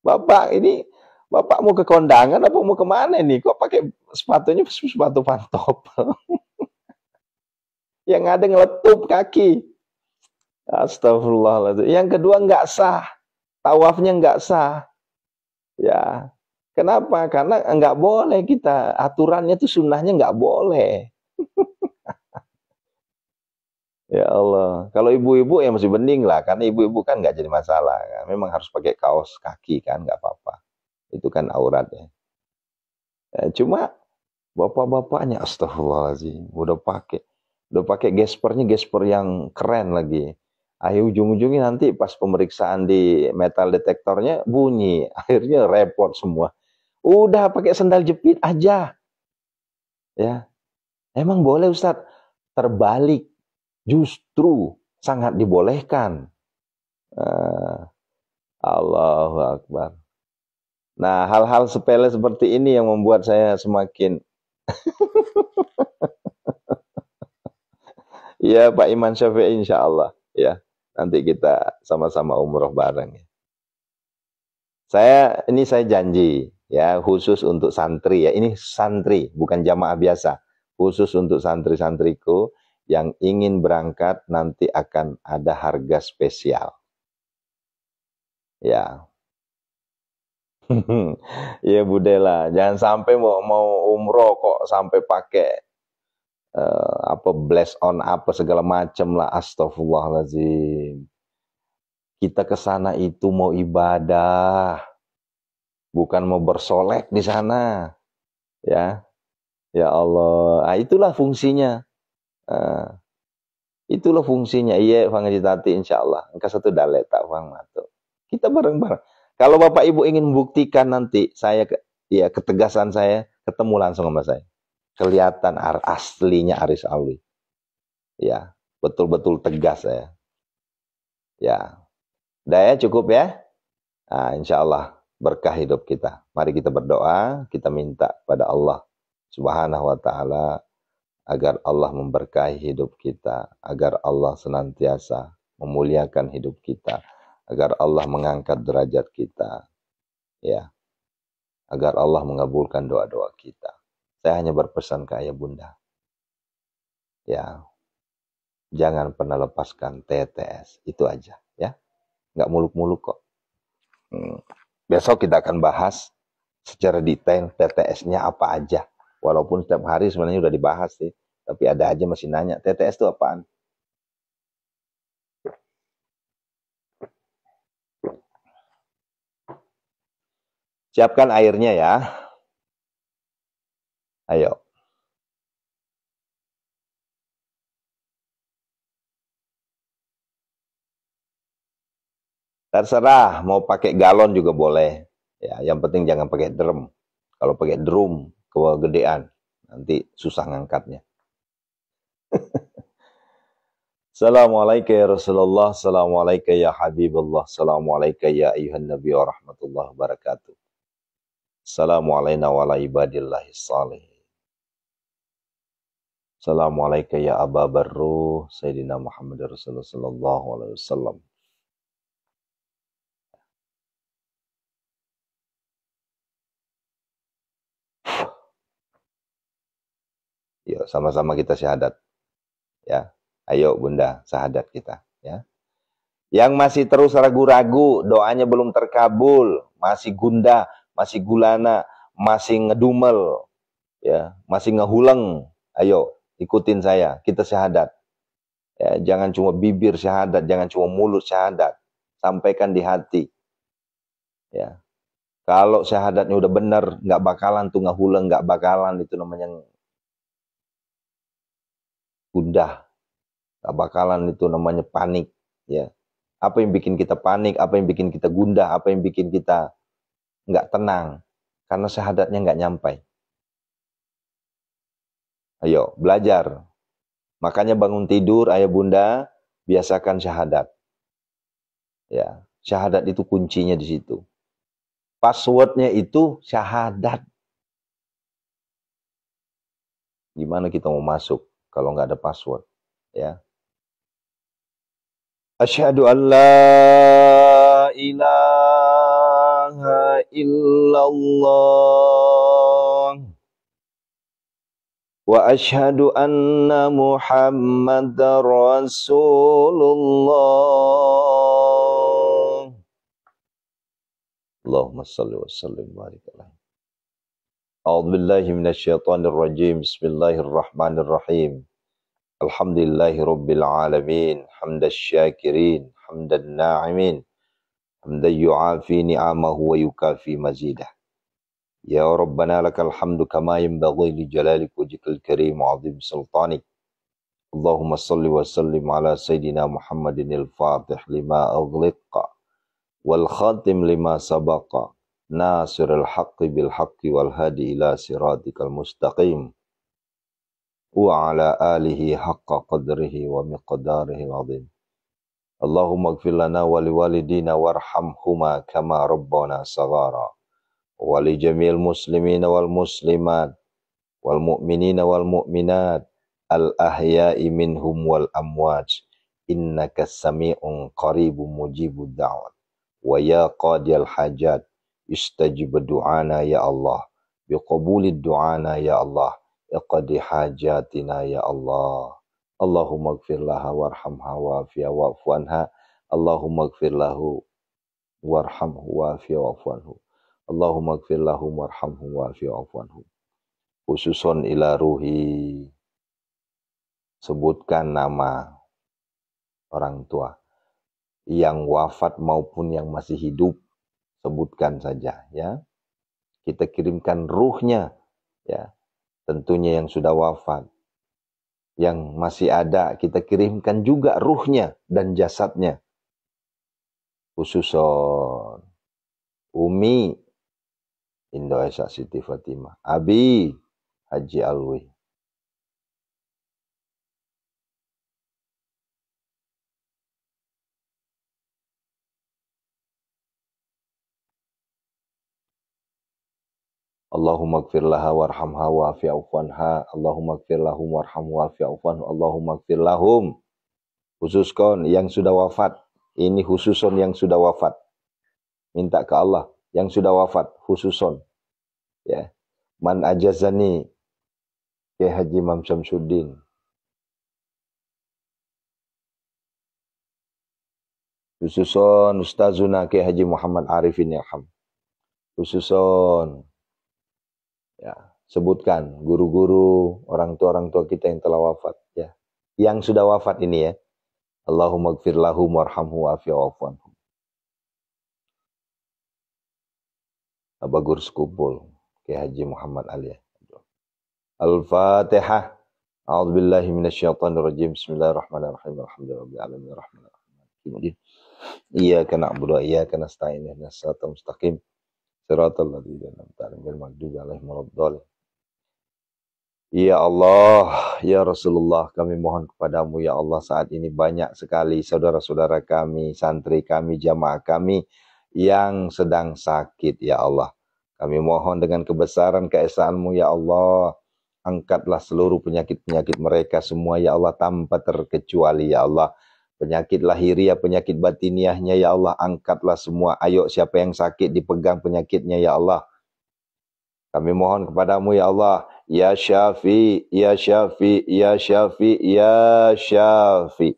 Bapak ini Bapak mau ke kondangan apa mau kemana nih? Kok pakai sepatunya sepatu pantopel? Yang ada ngeletup kaki. Astagfirullahaladzim. Yang kedua nggak sah. Tawafnya nggak sah. Ya. Kenapa? Karena nggak boleh kita. Aturannya tuh sunnahnya nggak boleh. Ya Allah. Kalau ibu-ibu ya masih bening lah. Karena ibu-ibu kan nggak jadi masalah. Memang harus pakai kaos kaki kan. Nggak apa-apa. Itu kan aurat ya. Cuma bapak-bapaknya astagfirullahaladzim. Udah pakai gespernya gesper yang keren lagi. Ayo ujung-ujungnya nanti pas pemeriksaan di metal detektornya bunyi. Akhirnya repot semua. Udah pakai sandal jepit aja. Ya. Emang boleh Ustadz? Terbalik. Justru sangat dibolehkan. Allahu Akbar. Nah, hal-hal sepele seperti ini yang membuat saya semakin ya Pak Iman Syafi'i insya Allah ya. Nanti kita sama-sama umroh bareng ya. Saya janji ya khusus untuk santri ya. Ini santri bukan jamaah biasa. Khusus untuk santri-santriku yang ingin berangkat nanti akan ada harga spesial. Ya. Ya Budela, jangan sampai mau umroh kok sampai pakai apa bless on apa segala macam lah, astagfirullahaladzim. Kita ke sana itu mau ibadah, bukan mau bersolek di sana, ya. Ya Allah, itulah fungsinya. Uh, itulah fungsinya. Iya, Fangajitati insya Allah. Engkau satu dalet tak Fang Mato. Kita bareng-bareng. Kalau Bapak Ibu ingin membuktikan nanti ya ketegasan saya, ketemu langsung sama saya. Kelihatan aslinya Aris Alwi. Ya, betul-betul tegas saya. Ya, udah ya cukup ya. Nah, insya Allah berkah hidup kita. Mari kita berdoa, kita minta pada Allah Subhanahu wa Ta'ala agar Allah memberkahi hidup kita, agar Allah senantiasa memuliakan hidup kita, agar Allah mengangkat derajat kita, ya, agar Allah mengabulkan doa-doa kita. Saya hanya berpesan ke ayah bunda, ya, jangan pernah lepaskan TTS, itu aja, ya, nggak muluk-muluk kok. Besok kita akan bahas secara detail TTS-nya apa aja. Walaupun setiap hari sebenarnya udah dibahas sih, tapi ada aja masih nanya, TTS itu apaan? Siapkan airnya ya. Ayo. Terserah, mau pakai galon juga boleh. Ya, yang penting jangan pakai drum. Kalau pakai drum, kegedean. Nanti susah ngangkatnya. Assalamualaikum ya Rasulullah. Assalamualaikum ya Habibullah. Assalamualaikum ya ayuhan Nabi wa rahmatullahi wabarakatuh. Assalamualaikum wa ala ibadillahi salih. Assalamualaikum ya Aba Barruh. Sayyidina Muhammad Rasulullah sallallahu alaihi wasallam. Yuk, sama-sama kita syahadat. Ya. Ayo Bunda, syahadat kita. Ya. Yang masih terus ragu-ragu, doanya belum terkabul, masih gundah, masih gulana, masih ngedumel, ya, masih ngehuleng. Ayo, ikutin saya, kita syahadat. Ya, jangan cuma bibir syahadat, jangan cuma mulut syahadat. Sampaikan di hati. Ya. Kalau syahadatnya udah benar, nggak bakalan tuh ngehuleng, nggak bakalan itu namanya gundah. Nggak bakalan itu namanya panik. Ya. Apa yang bikin kita panik, apa yang bikin kita gundah, apa yang bikin kita nggak tenang. Karena syahadatnya nggak nyampai. Ayo, belajar. Makanya bangun tidur, ayah bunda, biasakan syahadat. Ya, syahadat itu kuncinya di situ. Passwordnya itu syahadat. Gimana kita mau masuk kalau nggak ada password? Ya. Asyhadu an la ilaha illallah. Wa asyhadu anna Muhammadar Rasulullah. Allahumma salli wa sallim wa barik alaihi. A'udzu billahi minasyaitonir rajim. Bismillahirrahmanirrahim. Alhamdulillahi rabbil alamin. Hamdasy syakirin, hamdan na'imin. Hamdan yu'afi ni'amahu wa yukafi mazidah. Ya Rabbana lakal hamdu kama yanbaghi li jalalik wajhikal karim wa 'azim sultanik. Allahumma salli wa sallim ala Sayyidina Muhammadin al-Fatih lima aghliqa wal khatim lima sabaqa nasirul haqqi bil haqqi wal hadi ila siratikal mustaqim wa ala alihi haqqa qadrihi wa miqdarihi al-'azim. Allahumma ighfir lana wa liwalidina warhamhuma kama rabbana saghara. Walijamil muslimina wal muslimat wal mu'minina wal mu'minat al ahya'i minhum wal amwat innaka sami'un qaribun mujibud da'wat wa ya qadiyal hajat istajib du'ana ya Allah biqabulid du'ana ya Allah iqdi hajatina ya Allah. Allahumma ighfir laha warhamha wa'afiha wa'fu anha. Allahumma ighfir lahu warhamhu wa'afiha wa'fu anhu. Allahumma ighfir lahum warhamhum wa'afi wa'fu anhum. Khususon ila ruhi. Sebutkan nama orang tua yang wafat maupun yang masih hidup, sebutkan saja ya. Kita kirimkan ruhnya ya. Tentunya yang sudah wafat. Yang masih ada kita kirimkan juga ruhnya dan jasadnya. Khususon Umi Indo Esa Siti Fatimah, Abi Haji Alwi. Allahumma ighfir laha warhamha wa'afi anha. Allahumma ighfir lahum warhamhu wa'afi anhu. Allahumma ighfir lahum. Khususkan yang sudah wafat. Ini khususon yang sudah wafat. Minta ke Allah yang sudah wafat khususon. Ya. Man ajazani ke Haji Imam Syamsuddin. Khususon Ustazuna ke Haji Muhammad Arifin Ilham. Khususon ya, sebutkan guru-guru, orang tua kita yang telah wafat ya. Yang sudah wafat ini ya. Allahumma ighfir lahum warhamhu wa'afi wa'fu anhum. Bagur Skupul, Kiai Haji Muhammad Ali. Al-Fatihah. A'udzubillahi minasyaitonirrajim. Bismillahirrahmanirrahim. Alhamdulillahirabbil alamin arrahmanirrahim. Iyyaka na'budu wa iyyaka nasta'in. Ihdinas siratal mustaqim. Siratal ladzina an'amta 'alaihim ghairil maghdubi 'alaihim waladdallin. Ya Allah, ya Rasulullah, kami mohon kepadamu ya Allah, saat ini banyak sekali saudara-saudara kami, santri kami, jamaah kami yang sedang sakit ya Allah. Kami mohon dengan kebesaran keesaanmu ya Allah, angkatlah seluruh penyakit-penyakit mereka semua ya Allah tanpa terkecuali ya Allah. Penyakit lahiriah, penyakit batiniahnya ya Allah, angkatlah semua. Ayo siapa yang sakit dipegang penyakitnya ya Allah. Kami mohon kepadamu ya Allah, ya Syafi, ya Syafi, ya Syafi, ya Syafi.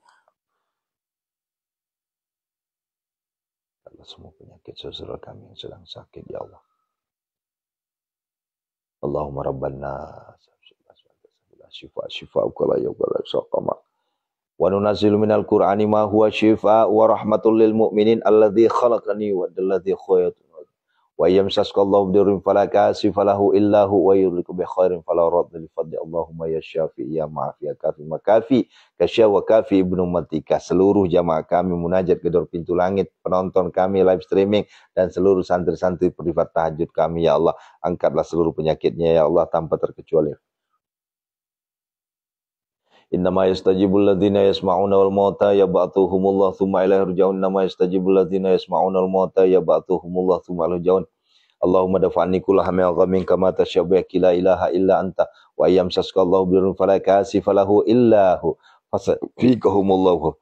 Allah semua penyakit saudara kami yang sedang sakit ya Allah. Allahumma Rabbana syifa syifa'uka la yughadiru saqama. Wa nunazzilu minal Qur'ani ma huwa syifa' wa rahmatul lil mu'minin alladzi khalaqani wa alladzi khayyatani. Wa yamsaskallahu bidurin fala kashifa lahu illa hu wa yudriku bi khairin fala radda li fadli. Allahumma ya Syafi ya Ma'afi ya Kafi Makafi Kasya wa Kafi Ibnu Matika. Seluruh jamaah kami munajat gedor pintu langit, penonton kami live streaming, dan seluruh santri-santri privat tahajud kami ya Allah, angkatlah seluruh penyakitnya ya Allah tanpa terkecuali. Innama yastajibul ladzina yasma'una wal mauta yab'atuhumullah tsumma ilaihi yurja'un. Innama yastajibul ladzina yasma'una wal mauta yab'atuhumullah tsumma ilaihi yurja'un. Allahumma dafa'ni kulla hammin ghamin kama tasyabu la ilaha illa anta wa yamsaskallahu birrun fala kashifa lahu illa hu fasayakfikahumullahu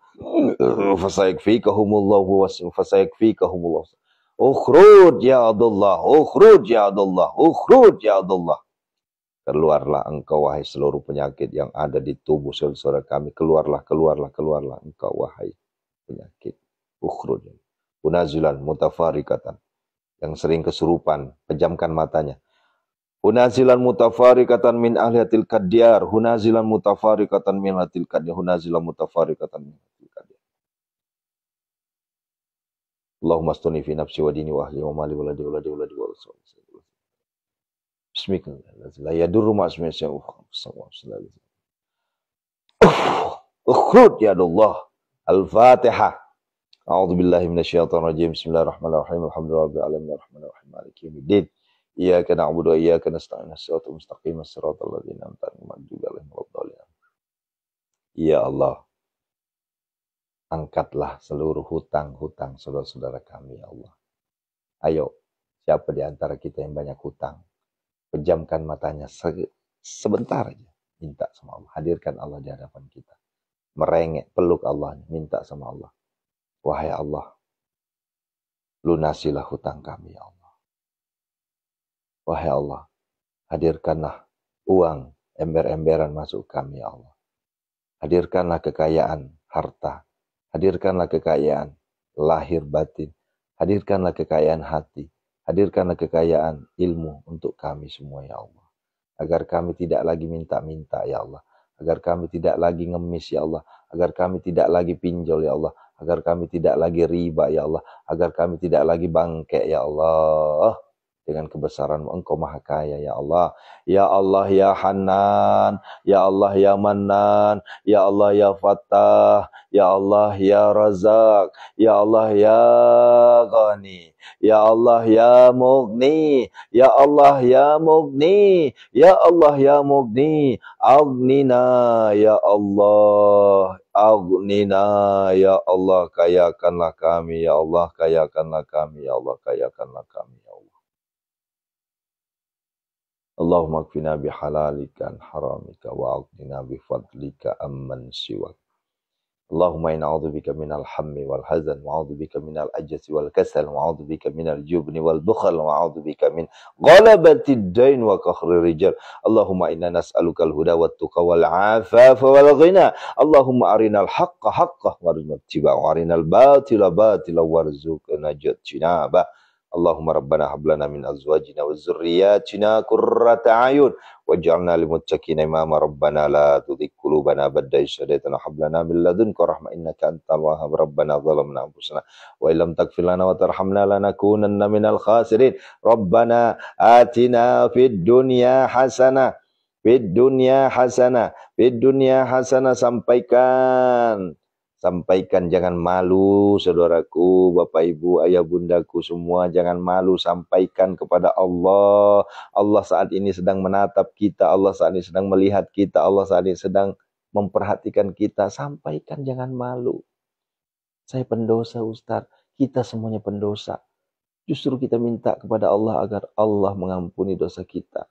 fasayakfikahumullahu. Ukhruj ya Abdullah, ukhruj ya Abdullah, ukhruj ya Abdullah. Keluarlah engkau wahai seluruh penyakit yang ada di tubuh saudara kami. Keluarlah, keluarlah, keluarlah engkau wahai penyakit. Ukhruj. Unazilan mutafarikatan. Yang sering kesurupan, pejamkan matanya. Hunazilan mutafarikatan min ahliyatil qadyar. Hunazilan mutafarikatan min ahliyatil qadyar. Hunazilan mutafarikatan min ahliyatil qadyar. Allahumma astuni fi nafsi wa dini wa ahli wa mali wa ladi wa ladi wa ladi wa rasul. Bismillah. La yadurru ma'asmi syai'un. Ukhruj ya Allah. Al-Fatihah. A'udzu billahi minasyaitonir rajim. Bismillahirrahmanirrahim. Alhamdulillahirabbil alamin arrahmanirrahim maliki yaumiddin. Iyyaka na'budu wa iyyaka nasta'in. Shiratal mustaqim shiratal ladzina an'amta 'alaihim ghairil maghdubi 'alaihim waladdallin. Ya Allah, angkatlah seluruh hutang-hutang saudara-saudara kami ya Allah. Ayo, siapa di antara kita yang banyak hutang? Pejamkan matanya sebentar aja. Minta sama Allah. Hadirkan Allah di hadapan kita. Merengek, peluk Allah. Minta sama Allah. Wahai Allah, lunasilah hutang kami ya Allah. Wahai Allah, hadirkanlah uang, ember-emberan masuk kami ya Allah. Hadirkanlah kekayaan harta. Hadirkanlah kekayaan lahir batin. Hadirkanlah kekayaan hati. Hadirkanlah kekayaan ilmu untuk kami semua ya Allah. Agar kami tidak lagi minta-minta ya Allah. Agar kami tidak lagi ngemis ya Allah. Agar kami tidak lagi pinjol ya Allah. Agar kami tidak lagi riba ya Allah. Agar kami tidak lagi bangkek ya Allah. Dengan kebesaran Engkau Maha Kaya ya Allah. Ya Allah ya Hanan. Ya Allah ya Manan. Ya Allah ya Fattah. Ya Allah ya Razak. Ya Allah ya Ghani. Ya Allah ya Mughni. Ya Allah ya Mughni. Ya Allah ya Mughni. Aghnina ya Allah. Aghnina ya Allah. Kayakanlah kami ya Allah. Kayakanlah kami ya Allah. Kayakanlah kami ya Allah. Allahumma kfina bihalalika an haramika wa aghnina bifadlika amman siwak. Allahumma inna a'udzubika minal hammi wal hazan wa a'udzubika minal ajzi wal kasal wa a'udzubika minal jubni wal bukhal wa a'udzubika min ghalabatid dain wa qahrir rijal. Allahumma inna nas'aluka al-huda wat tuqa wal 'afafa wal ghina. Allahumma arinal haqqa haqqan warzuqna ittiba'ahu wa arinal batila batila warzuqna ijtinaba. Allahumma rabbana hab lana min azwajina wa dzurriyyatina qurrata a'yun waj'alna lil muttaqina imama. Rabbana la tuzigh qulubana ba'da idh hadaytana wa hab lana min ladunka rahmah innaka antal wahhab. Rabbana zalamna anfusana wa illam taghfir lana wa tarhamna lanakunanna minal khasirin. Rabbana atina fid dunya hasanah, fid dunya hasanah, fid dunya hasanah. Sampaikan, jangan malu saudaraku, Bapak Ibu, ayah bundaku semua, jangan malu, sampaikan kepada Allah. Allah saat ini sedang menatap kita, Allah saat ini sedang melihat kita, Allah saat ini sedang memperhatikan kita. Sampaikan, jangan malu. Saya pendosa Ustaz, kita semuanya pendosa. Justru kita minta kepada Allah agar Allah mengampuni dosa kita.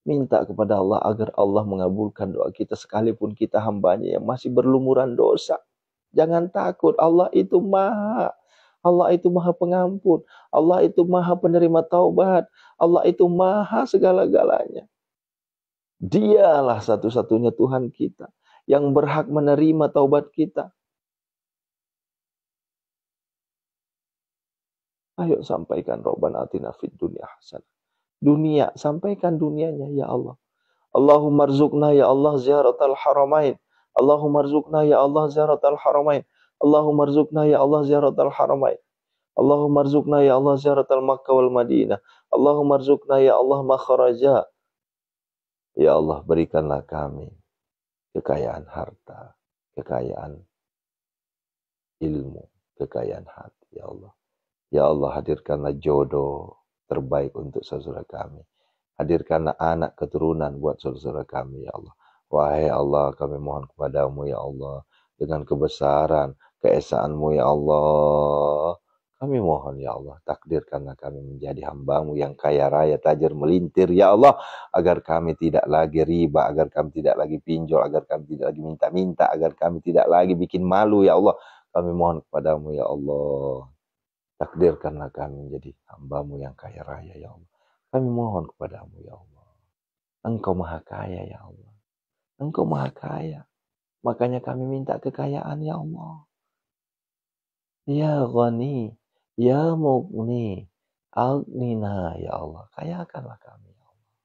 Minta kepada Allah agar Allah mengabulkan doa kita sekalipun kita hambanya yang masih berlumuran dosa. Jangan takut, Allah itu maha pengampun, Allah itu maha penerima taubat, Allah itu maha segala-galanya. Dialah satu-satunya Tuhan kita yang berhak menerima taubat kita. Ayo sampaikan Rabbana atina fid dunya hasanah. Dunia, sampaikan dunianya ya Allah. Allahumma rzuqna ya Allah ziyaratal haramain. Allahumma rzuqna ya Allah ziyaratal haramain. Allahumma rzuqna ya Allah ziyaratal haramain. Allahumma rzuqna ya Allah ziyaratal Makkah wal Madinah. Allahumma rzuqna ya Allah makharaja. Ya Allah, berikanlah kami kekayaan harta, kekayaan ilmu, kekayaan hati ya Allah. Ya Allah, hadirkanlah jodoh terbaik untuk saudara kami. Hadirkanlah anak keturunan buat saudara kami ya Allah. Wahai Allah, kami mohon kepadamu ya Allah, dengan kebesaran keesaanmu ya Allah, kami mohon ya Allah, takdirkanlah kami menjadi hambamu yang kaya raya tajir melintir ya Allah, agar kami tidak lagi riba, agar kami tidak lagi pinjol, agar kami tidak lagi minta-minta, agar kami tidak lagi bikin malu ya Allah. Kami mohon kepadamu ya Allah, takdirkanlah kami menjadi hambamu yang kaya raya ya Allah. Kami mohon kepadamu ya Allah. Engkau maha kaya ya Allah. Engkau maha kaya. Makanya kami minta kekayaan ya Allah. Ya Ghani, Ya Mughni, Aghnina ya Allah. Kayakanlah kami ya Allah.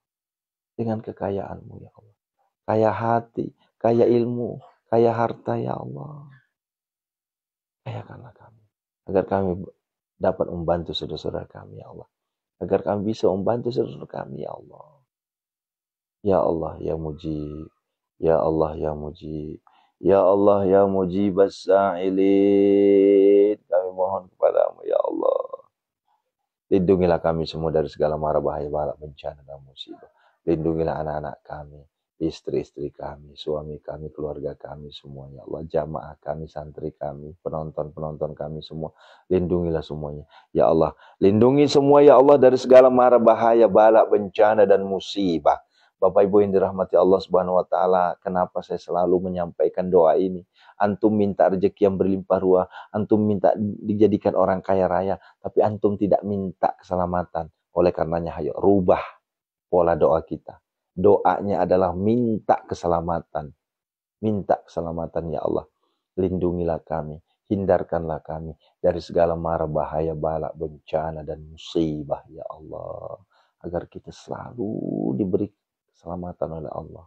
Dengan kekayaanmu ya Allah. Kaya hati, kaya ilmu, kaya harta ya Allah. Kayakanlah kami. Agar kami dapat membantu saudara-saudara kami ya Allah. Agar kami bisa membantu saudara kami ya Allah. Ya Allah ya Mujib, Ya Allah ya Mujib, Ya Allah ya Mujib as-sa'ilin. Kami mohon kepadamu ya Allah. Lindungilah kami semua dari segala mara bahaya, bala, bencana dan musibah. Lindungilah anak-anak kami, istri-istri kami, suami kami, keluarga kami semuanya. Allah, jamaah kami, santri kami, penonton-penonton kami semua. Lindungilah semuanya. Ya Allah, lindungi semua ya Allah dari segala mara bahaya, bala, bencana dan musibah. Bapak Ibu yang dirahmati Allah Subhanahu wa taala, kenapa saya selalu menyampaikan doa ini? Antum minta rezeki yang berlimpah ruah, antum minta dijadikan orang kaya raya, tapi antum tidak minta keselamatan. Oleh karenanya ayo rubah pola doa kita. Doanya adalah minta keselamatan. Minta keselamatan ya Allah. Lindungilah kami, hindarkanlah kami dari segala mara bahaya, bala, bencana dan musibah ya Allah. Agar kita selalu diberi keselamatan oleh Allah.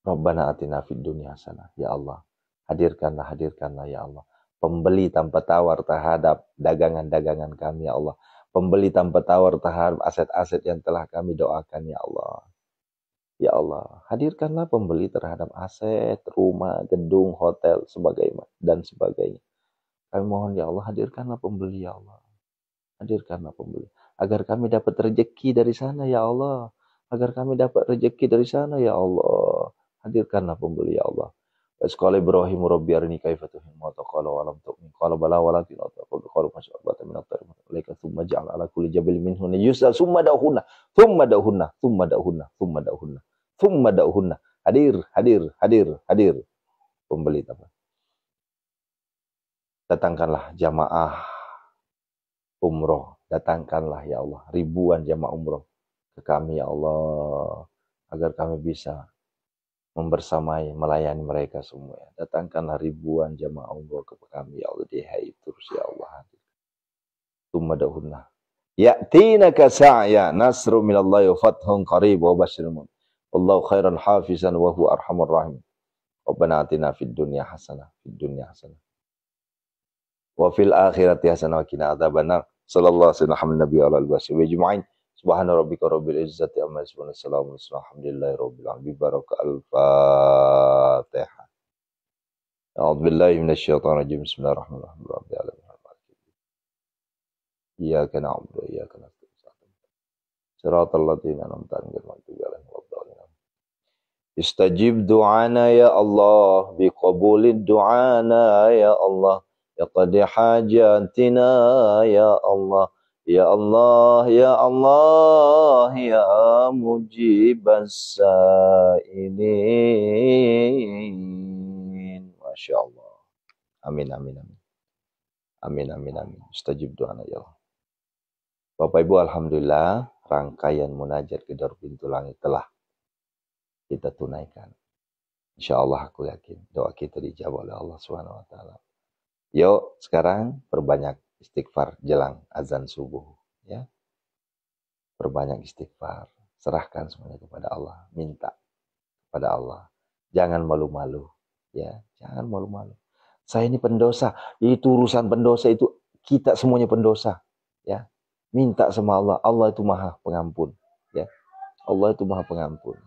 Rabbana atina fid dunya hasanah. Ya Allah, hadirkanlah ya Allah. Pembeli tanpa tawar terhadap dagangan-dagangan kami ya Allah. Pembeli tanpa tawar terhadap aset-aset yang telah kami doakan ya Allah. Ya Allah, hadirkanlah pembeli terhadap aset, rumah, gedung, hotel, dan sebagainya. Kami mohon ya Allah, hadirkanlah pembeli ya Allah. Hadirkanlah pembeli. Agar kami dapat rezeki dari sana ya Allah. Agar kami dapat rezeki dari sana ya Allah. Hadirkanlah pembeli ya Allah. Qala Ibrahim rabbi arini kaifa tuhil mauta qala wa lam tu'min qala bala walakin ataqulu qalu mas'abata min at-tarikh alaika thumma ja'al ala kulli jabal minhunna yusal thumma da'hunna hadir pembeli apa. Datangkanlah jamaah umroh, datangkanlah ya Allah ribuan jamaah umroh ke kami ya Allah, agar kami bisa membersamai, melayani mereka semua. Datangkanlah ribuan jamaah umroh ke kami ya Allah di hari terus ya Allah. Tsumma da'hunna. Ya'tinaka sa'ya nasru minallahi wa fathun qarib wa basyiril mu'minin. Wallahu khairan hafizan wa huwa arhamur rahim. Rabbana atina fid dunya hasanah wa fil akhirati hasanah wa qina adzabannar. Sallallahu alaihi wasallam nabi wa alihi wasallam. Subhana rabbika rabbil izzati amma yasifun. Assalamu alhamdulillahi rabbil alamin. Baraka al-Fatihah. A'udzu billahi minasyaitonir rajim. Bismillahirrahmanirrahim. Rabbil alamin. Iyyaka na'budu wa iyyaka nasta'in. Shiratal ladzina an'amta 'alaihim ghairil maghdubi 'alaihim waladdallin. Istajib du'ana ya Allah, biqabulid du'ana ya Allah, ya qadi hajatina ya Allah, ya Allah, ya Allah, ya mujibas sa'ilin. Masya Allah. Amin, amin, amin. Amin, amin, amin. Istajib du'ana ya Allah. Bapak Ibu, alhamdulillah rangkaian munajat kedua pintu langit telah kita tunaikan. Insya Allah aku yakin doa kita dijawab oleh Allah Subhanahu Wa Taala. Yuk sekarang perbanyak istighfar jelang azan subuh, ya. Perbanyak istighfar, serahkan semuanya kepada Allah, minta kepada Allah. Jangan malu-malu, ya, jangan malu-malu. Saya ini pendosa, itu urusan pendosa itu kita semuanya pendosa, ya. Minta sama Allah, Allah itu maha pengampun, ya. Allah itu maha pengampun.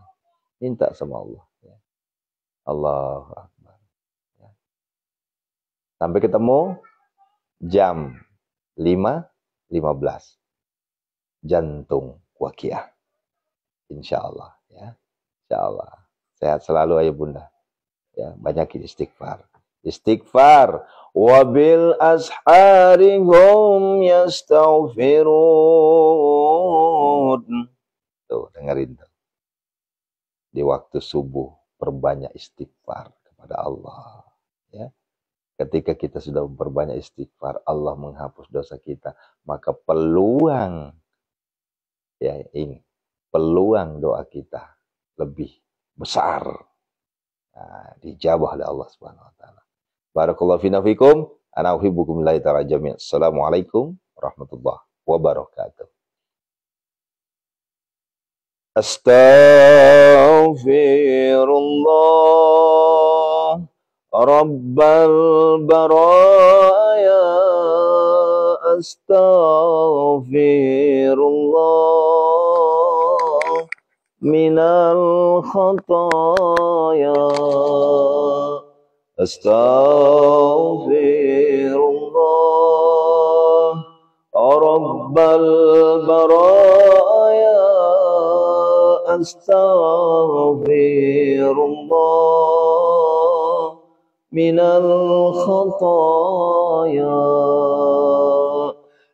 Minta sama Allah, ya. Allahu Akbar, ya. Sampai ketemu jam 5.15 jantung waqiah, insya Allah, ya. Insya Allah sehat selalu ayah bunda, ya. Banyakin istighfar. Istighfar. Wabil ashari hum yastaghfirun. Tuh, dengerin tuh. Di waktu subuh perbanyak istighfar kepada Allah, ya. Ketika kita sudah memperbanyak istighfar, Allah menghapus dosa kita, maka peluang, ya, ini peluang doa kita lebih besar. Nah, dijawab oleh Allah Subhanahu Wa Taala. Barakallahu fina fikum, ana uhibbukum lillahi ta'ala jami'an. Assalamualaikum warahmatullahi wabarakatuh. Astaghfirullah Rabbal baraya. Astaghfirullah minal khataya. Astaghfirullah Rabbal baraya. Astaghfirullah minal khataya.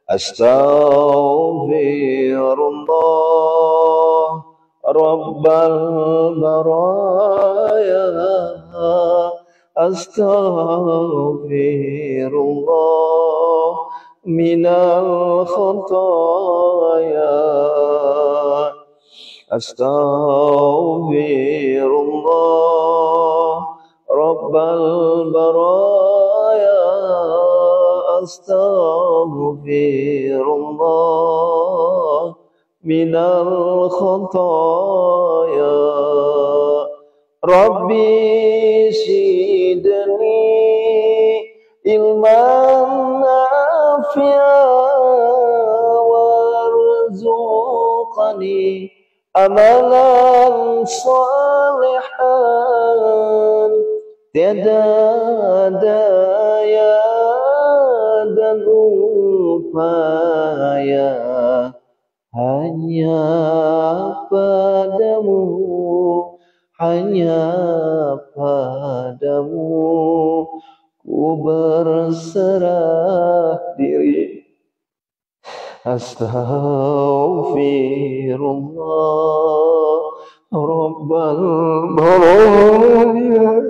Astaghfirullah Rabbal baraya. Astaghfirullah minal khataya. Astaghfirullah Rabbal baraya. Astaghfirullah minal khataya. Rabbi zidni ilman nafi'an warzuqni amalan salihan. Tiada daya dan upaya, hanya padamu, hanya padamu ku berserah diri. Astaghfirullah Rabbal baraya.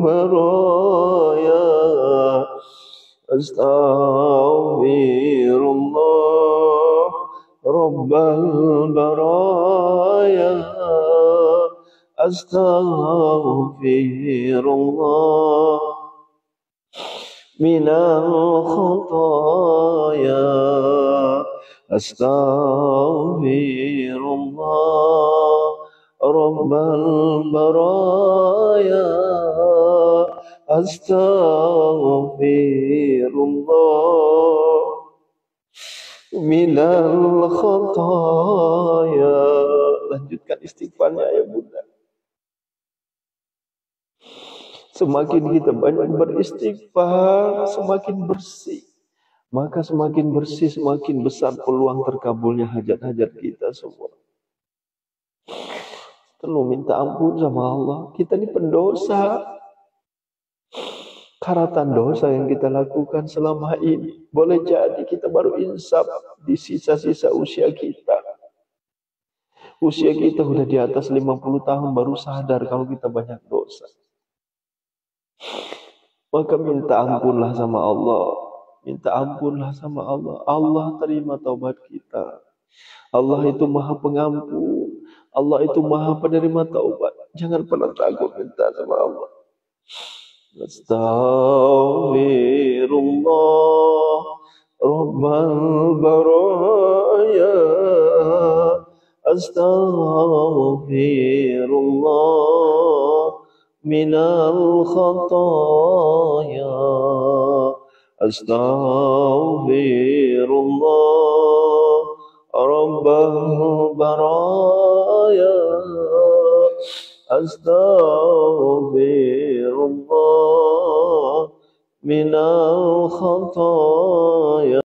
Baraya. Astaghfirullah رب البرايا أستغفر الله من الخطايا أستغفر الله رب البرايا أستغفر الله من الخطايا. Lanjutkan istighfarnya ya Bunda. Semakin kita banyak beristighfar, semakin bersih. Maka semakin bersih, semakin besar peluang terkabulnya hajat-hajat kita semua. Perlu minta ampun sama Allah. Kita ini pendosa. Karatan dosa yang kita lakukan selama ini. Boleh jadi kita baru insaf di sisa-sisa usia kita. Usia kita udah di atas 50 tahun baru sadar kalau kita banyak dosa. Maka minta ampunlah sama Allah. Minta ampunlah sama Allah. Allah terima taubat kita. Allah itu maha pengampun. Allah itu maha penerima taubat. Jangan pernah takut minta sama Allah. Astaghfirullah Rabbal baraya. Astaghfirullah minal khataya. Astaghfirullah Rabbal baraya. Astaghfirullah minal khataya.